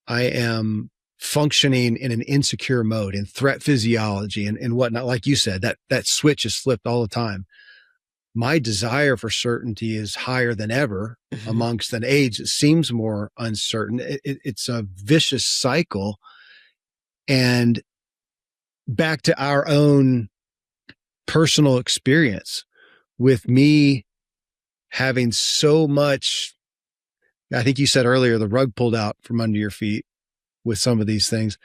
am functioning in an insecure mode, in threat physiology and whatnot. Like you said, that switch is flipped all the time. My desire for certainty is higher than ever amongst an age that seems more uncertain. It's a vicious cycle. And back to our own personal experience with me having so much, I think you said earlier, the rug pulled out from under your feet with some of these things.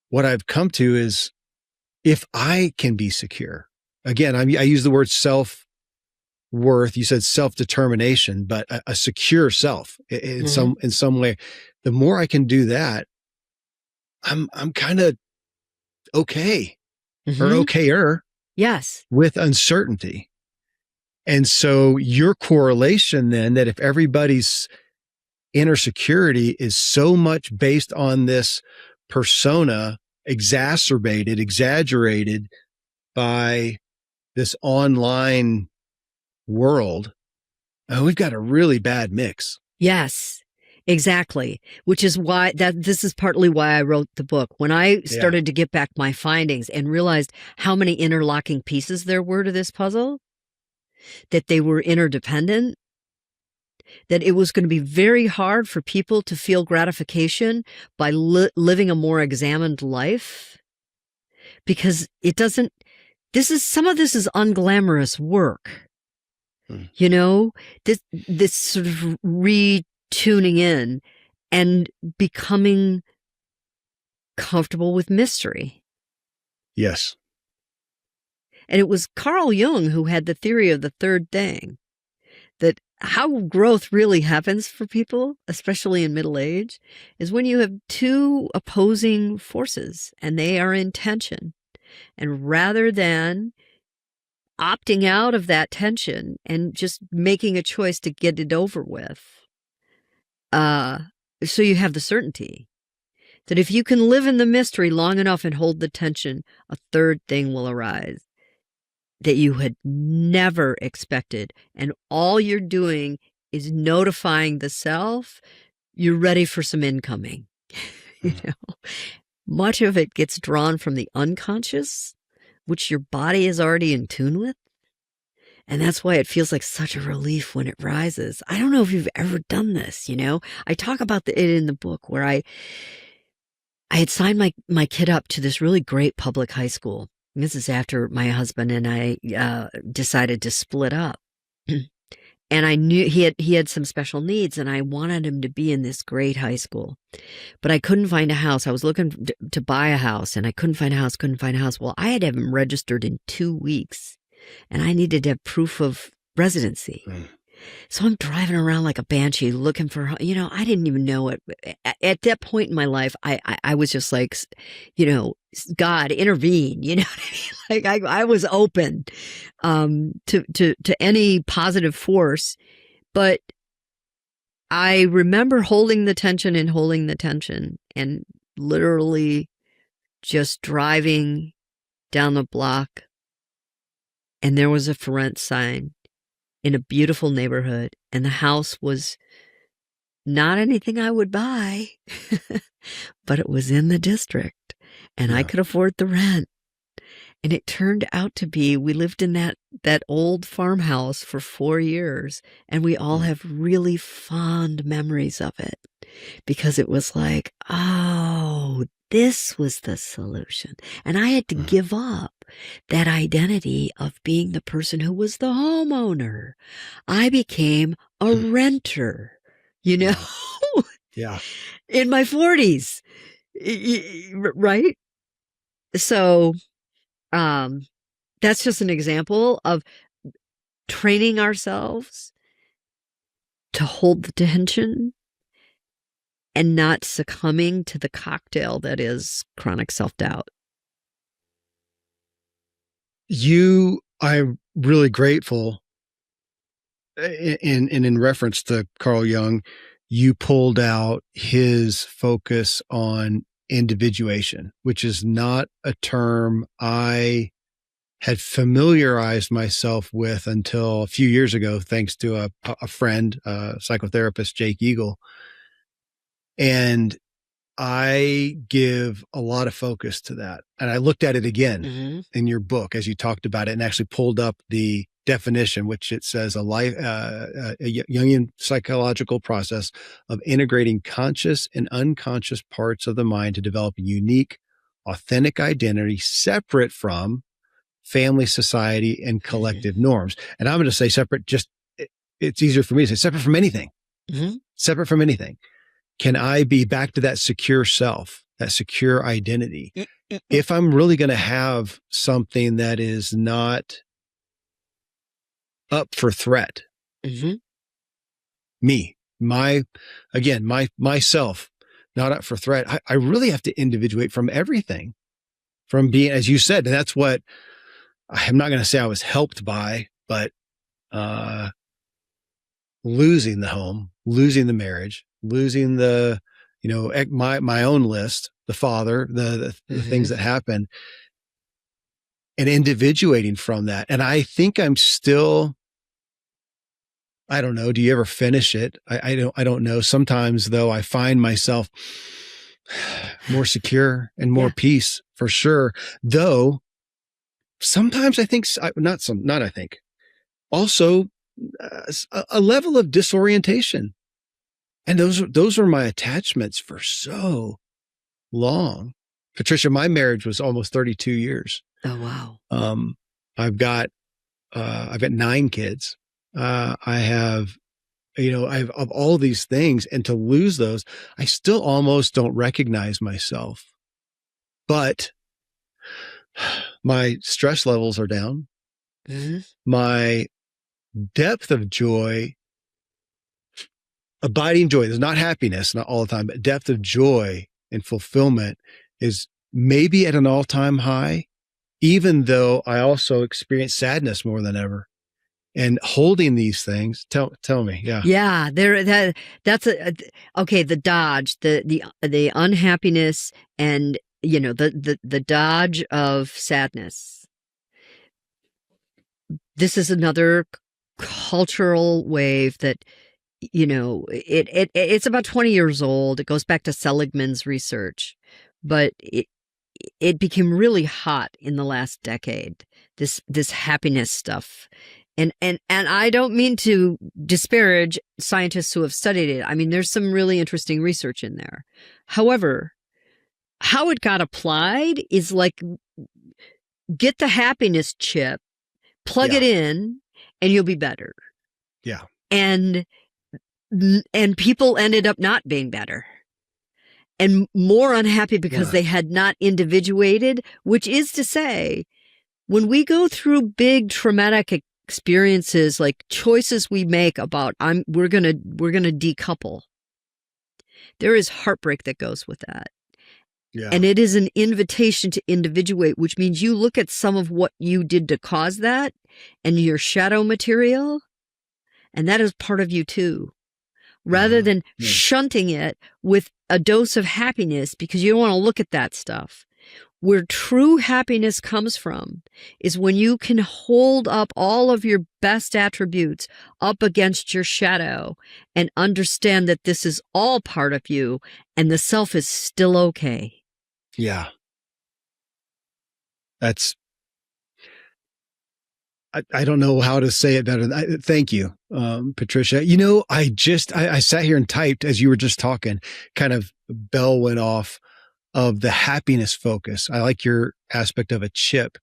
What I've come to is, if I can be secure, again, I use the word self-worth. You said self-determination, but a secure self in some way. The more I can do that, I'm kind of okay or okayer. Yes. With uncertainty. And so your correlation then, that if everybody's inner security is so much based on this persona, exaggerated by this online world, we've got a really bad mix. Yes, exactly. Which is why this is partly why I wrote the book. When I started to get back my findings and realized how many interlocking pieces there were to this puzzle, that they were interdependent, that it was going to be very hard for people to feel gratification by living a more examined life, because some of this is unglamorous work. This sort of retuning in and becoming comfortable with mystery. Yes. And it was Carl Jung who had the theory of the third thing, that how growth really happens for people, especially in middle age, is when you have two opposing forces and they are in tension. And rather than opting out of that tension and just making a choice to get it over with, so you have the certainty that if you can live in the mystery long enough and hold the tension, a third thing will arise that you had never expected. And all you're doing is notifying the self, you're ready for some incoming. Much of it gets drawn from the unconscious, which your body is already in tune with. And that's why it feels like such a relief when it rises. I don't know if you've ever done this, I talk about it in the book, where I had signed my kid up to this really great public high school. This is after my husband and I decided to split up. And I knew he had some special needs, and I wanted him to be in this great high school. But I couldn't find a house. I was looking to buy a house, and I couldn't find a house. Well, I had him registered in 2 weeks and I needed to have proof of residency. So I'm driving around like a banshee looking for, I didn't even know it. At that point in my life, I was just like, God, intervene, you know what I mean? Like I was open, to any positive force. But I remember holding the tension and literally just driving down the block, and there was a for rent sign in a beautiful neighborhood, and the house was not anything I would buy, but it was in the district, and I could afford the rent. And it turned out to be, we lived in that old farmhouse for 4 years, and we all have really fond memories of it, because it was like, oh, this was the solution. And I had to give up that identity of being the person who was the homeowner. I became a renter, Yeah. in my 40s, right? So, that's just an example of training ourselves to hold the tension and not succumbing to the cocktail that is chronic self-doubt. I'm really grateful in reference to Carl Jung, you pulled out his focus on individuation, which is not a term I had familiarized myself with until a few years ago, thanks to a friend, psychotherapist, Jake Eagle. And I give a lot of focus to that. And I looked at it again in your book as you talked about it, and actually pulled up the definition, which it says a Jungian psychological process of integrating conscious and unconscious parts of the mind to develop a unique, authentic identity separate from family, society, and collective norms. And I'm going to say separate, it's easier for me to say separate from anything. Separate from anything. Can I be back to that secure self, that secure identity? If I'm really going to have something that is not up for threat, myself, not up for threat, I really have to individuate from everything, from being, as you said, and that's what I'm not going to say I was helped by, but losing the home, losing the marriage, losing the, my own list, the father, the things that happen, and individuating from that. And I think I'm still, I don't know. Do you ever finish it? I don't know. Sometimes though, I find myself more secure and more peace for sure. Though sometimes I think, also a level of disorientation. And those were my attachments for so long. Patricia, my marriage was almost 32 years. Oh, wow. I've got 9 kids. I have of all these things, and to lose those, I still almost don't recognize myself, but my stress levels are down. My depth of joy, abiding joy, there's not happiness, not all the time, but depth of joy and fulfillment is maybe at an all-time high, even though I also experience sadness more than ever. And holding these things, tell me, yeah. Yeah, that's okay, the dodge, the unhappiness, and the dodge of sadness. This is another cultural wave that, it's about 20 years old. It goes back to Seligman's research, but it became really hot in the last decade, this happiness stuff. And I don't mean to disparage scientists who have studied it. I mean, there's some really interesting research in there. However, how it got applied is like, get the happiness chip, plug it in, and you'll be better. Yeah. And people ended up not being better and more unhappy because they had not individuated, which is to say, when we go through big traumatic experiences, like choices we make about we're gonna decouple, there is heartbreak that goes with that. Yeah. And it is an invitation to individuate, which means you look at some of what you did to cause that and your shadow material, and that is part of you too. Rather than shunting it with a dose of happiness because you don't want to look at that stuff. Where true happiness comes from is when you can hold up all of your best attributes up against your shadow and understand that this is all part of you and the self is still okay. Yeah. I don't know how to say it better. Thank you, Patricia. You know, I sat here and typed as you were just talking, kind of bell went off of the happiness focus. I like your aspect of a chip.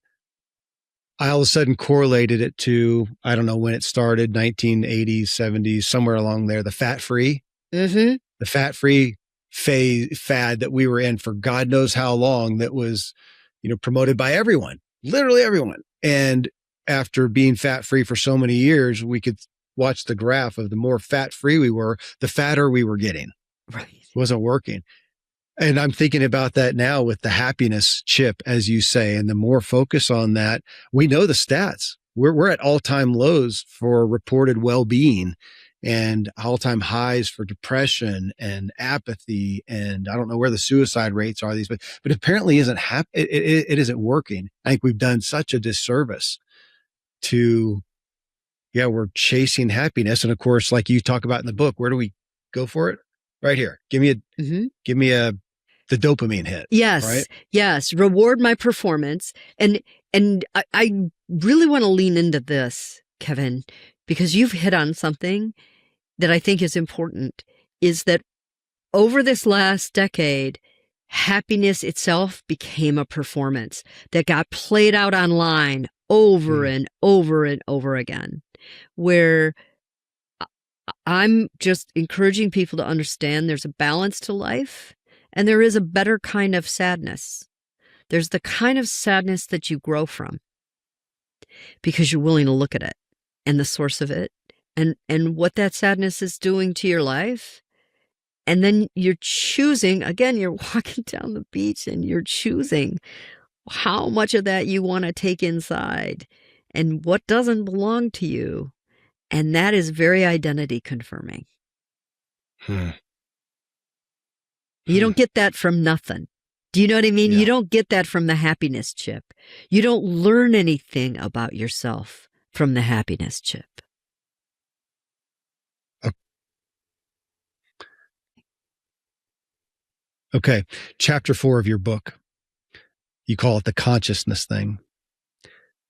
I all of a sudden correlated it to, I don't know when it started, 1980s, 70s, somewhere along there, the fat-free. Mm-hmm. The fat-free fad that we were in for God knows how long, that was, promoted by everyone, literally everyone. And after being fat-free for so many years, we could watch the graph of the more fat-free we were, the fatter we were getting. Right. It wasn't working. And I'm thinking about that now with the happiness chip, as you say, and the more focus on that, we know the stats. We're at all-time lows for reported well-being and all-time highs for depression and apathy. And I don't know where the suicide rates are but apparently it isn't working. I think we've done such a disservice to, we're chasing happiness. And of course, like you talk about in the book, where do we go for it? Right here. Give me the dopamine hit. Yes. Right? Yes. Reward my performance. And I really want to lean into this, Kevin, because you've hit on something that I think is important, is that over this last decade, happiness itself became a performance that got played out online over and over and over again, where I'm just encouraging people to understand there's a balance to life and there is a better kind of sadness. There's the kind of sadness that you grow from because you're willing to look at it and the source of it and what that sadness is doing to your life. And then you're choosing, again, you're walking down the beach and you're choosing how much of that you want to take inside and what doesn't belong to you. And that is very identity confirming. You don't get that from nothing. Do you know what I mean? Yeah. You don't get that from the happiness chip. You don't learn anything about yourself from the happiness chip. Okay. Chapter 4 of your book, you call it the consciousness thing.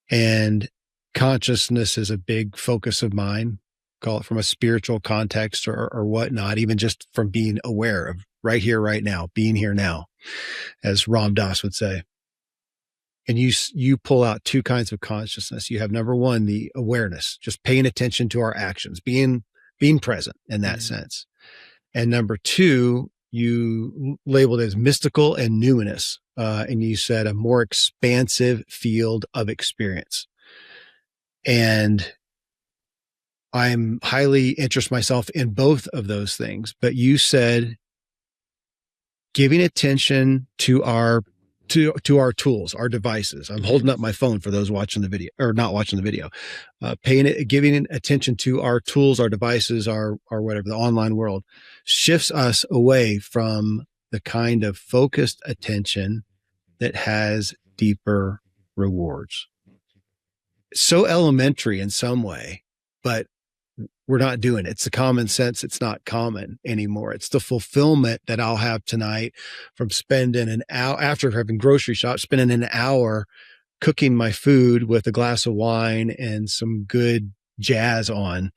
And consciousness is a big focus of mine. Call it from a spiritual context or whatnot, even just from being aware of right here, right now, being here now, as Ram Dass would say. And you pull out two kinds of consciousness. You have number one, the awareness, just paying attention to our actions, being present in that sense. And number two, you labeled as mystical and numinous. And you said a more expansive field of experience. And I'm highly interest myself in both of those things. But you said giving attention to our tools, our devices. I'm holding up my phone for those watching the video or not watching the video. Giving attention to our tools, our devices, our whatever, the online world shifts us away from the kind of focused attention that has deeper rewards. So elementary in some way, but we're not doing it. It's the common sense. It's not common anymore. It's the fulfillment that I'll have tonight from spending an hour after having grocery shop, spending an hour cooking my food with a glass of wine and some good jazz on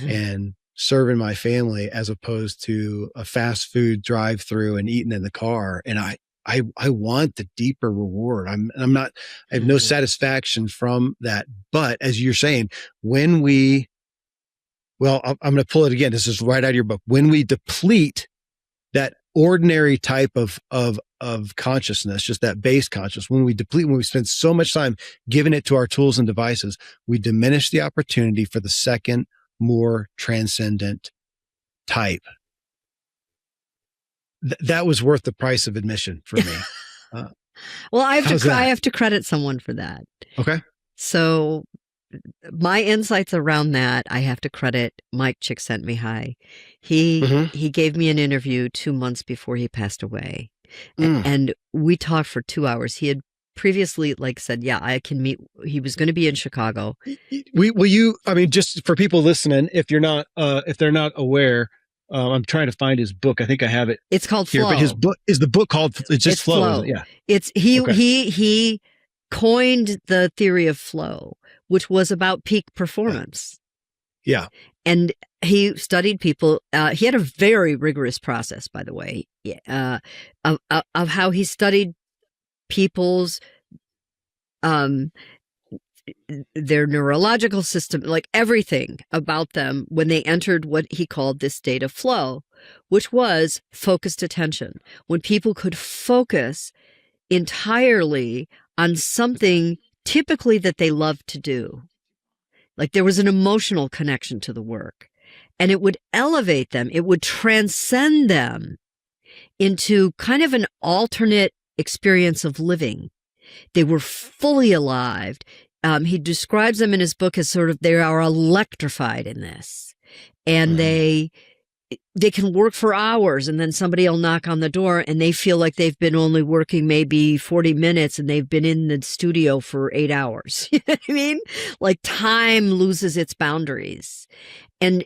and serving my family, as opposed to a fast food drive through and eating in the car. And I want the deeper reward. I have no satisfaction from that. But as you're saying, I'm going to pull it again. This is right out of your book. When we deplete that ordinary type of consciousness, just that base consciousness, when we spend so much time giving it to our tools and devices, we diminish the opportunity for the second, more transcendent type. That was worth the price of admission for me. Well, I have to credit someone for that. Okay. So my insights around that, I have to credit Mike Csikszentmihalyi. He gave me an interview 2 months before he passed away. And we talked for 2 hours. He had previously said, yeah, I can meet. He was going to be in Chicago. Will you, I mean, just for people listening, if they're not aware, I'm trying to find his book. I think I have it. It's called here, Flow. but his book is the book called, it's just Flow. Flow. Isn't it? Yeah. It's he coined the theory of flow, which was about peak performance. Yeah. And he studied people. He had a very rigorous process, by the way, of how he studied people's their neurological system, like everything about them when they entered what he called this state of flow, which was focused attention. When people could focus entirely on something typically that they love to do. Like there was an emotional connection to the work, and it would elevate them. It would transcend them into kind of an alternate experience of living. They were fully alive. He describes them in his book as sort of, they are electrified in this, and they can work for hours, and then somebody will knock on the door and they feel like they've been only working maybe 40 minutes and they've been in the studio for 8 hours. You know what I mean? Like time loses its boundaries. And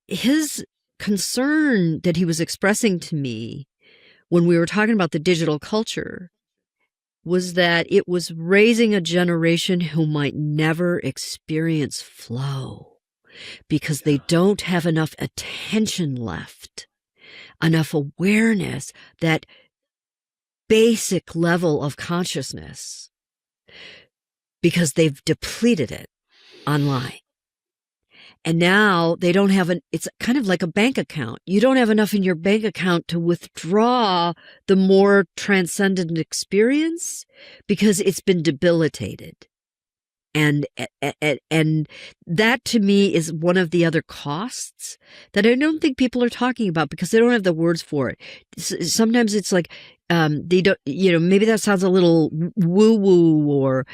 his concern that he was expressing to me when we were talking about the digital culture was that it was raising a generation who might never experience flow because they don't have enough attention left, enough awareness, that basic level of consciousness, because they've depleted it online. And now they don't have it's kind of like a bank account. You don't have enough in your bank account to withdraw the more transcendent experience because it's been debilitated. And that to me is one of the other costs that I don't think people are talking about because they don't have the words for it. Sometimes it's like, they don't, maybe that sounds a little woo-woo or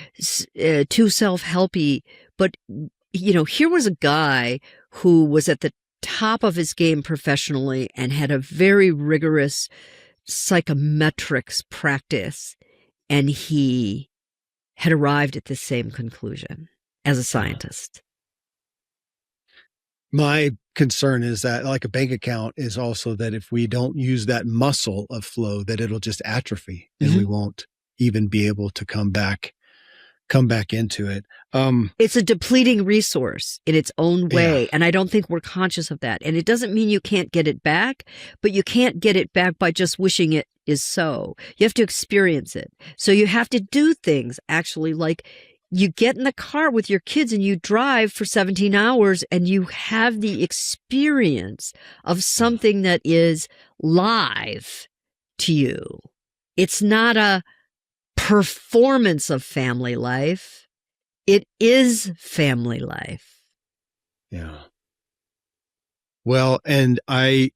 too self-helpy, but here was a guy who was at the top of his game professionally and had a very rigorous psychometrics practice, and he had arrived at the same conclusion as a scientist. My concern is that, like a bank account, is also that if we don't use that muscle of flow, that it'll just atrophy and we won't even be able to come back into it. It's a depleting resource in its own way. Yeah. And I don't think we're conscious of that. And it doesn't mean you can't get it back, but you can't get it back by just wishing it is so. You have to experience it. So you have to do things actually, like you get in the car with your kids and you drive for 17 hours and you have the experience of something that is live to you. It's not a performance of family life. It is family life. Yeah. Well, and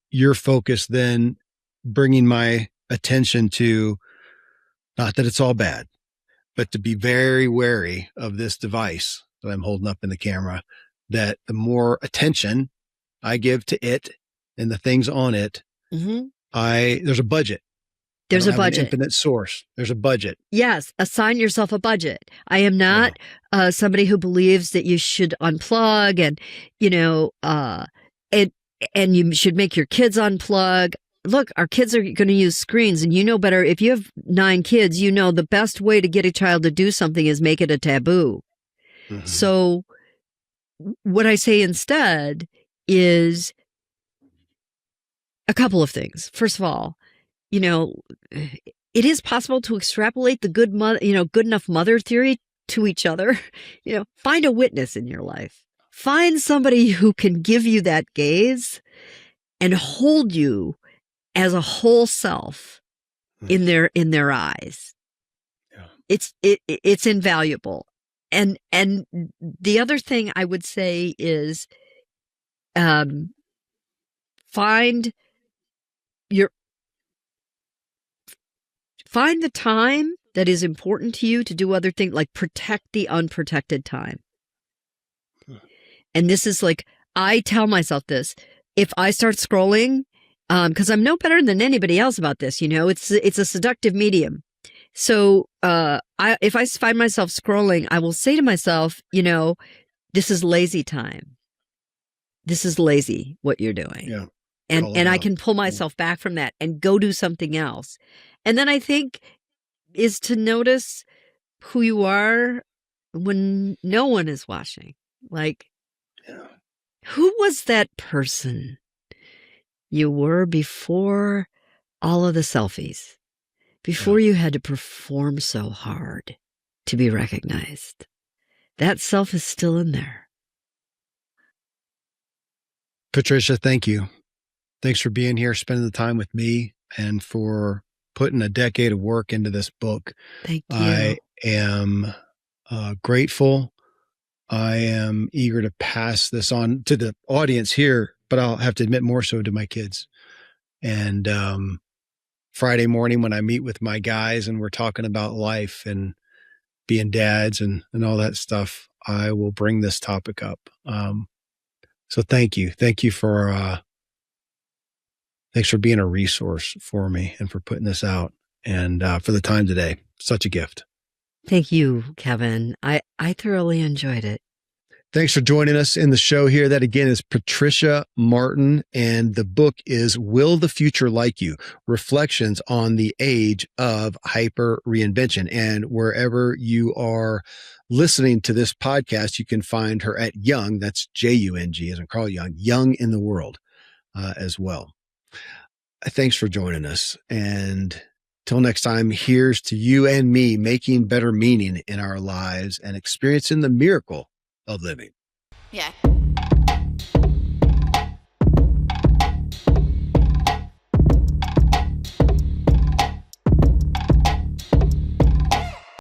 your focus then bringing my attention to, not that it's all bad, but to be very wary of this device that I'm holding up in the camera, that the more attention I give to it and the things on it, there's a budget. There's a budget. An infinite source. There's a budget. Yes. Assign yourself a budget. I am not somebody who believes that you should unplug and you should make your kids unplug. Look, our kids are going to use screens, and you know better. If you have 9 kids, you know the best way to get a child to do something is make it a taboo. So what I say instead is a couple of things. First of all, it is possible to extrapolate the good enough mother theory to each other. Find a witness in your life. Find somebody who can give you that gaze and hold you as a whole self in their eyes. Yeah. It's invaluable. And the other thing I would say is find the time that is important to you to do other things, like protect the unprotected time. And this is like, I tell myself this, if I start scrolling, because I'm no better than anybody else about this, it's a seductive medium. So if I find myself scrolling, I will say to myself, this is lazy time. This is lazy what you're doing. Yeah. And I can pull myself back from that and go do something else. And then I think is to notice who you are when no one is watching. Like, who was that person you were before all of the selfies? Before you had to perform so hard to be recognized? That self is still in there. Patricia, thank you. Thanks for being here, spending the time with me, and for putting a decade of work into this book. Thank you. I am grateful. I am eager to pass this on to the audience here, but I'll have to admit more so to my kids. And Friday morning when I meet with my guys and we're talking about life and being dads and all that stuff, I will bring this topic up. So thank you. Thank you for thanks for being a resource for me and for putting this out and for the time today. Such a gift. Thank you, Kevin. I thoroughly enjoyed it. Thanks for joining us in the show here. That again is Patricia Martin, and the book is Will the Future Like You? Reflections on the Age of Hyper-reinvention. And wherever you are listening to this podcast, you can find her at Jung. That's Jung, as in Carl Jung, Jung in the World as well. Thanks for joining us. And till next time, here's to you and me making better meaning in our lives and experiencing the miracle of living. Yeah.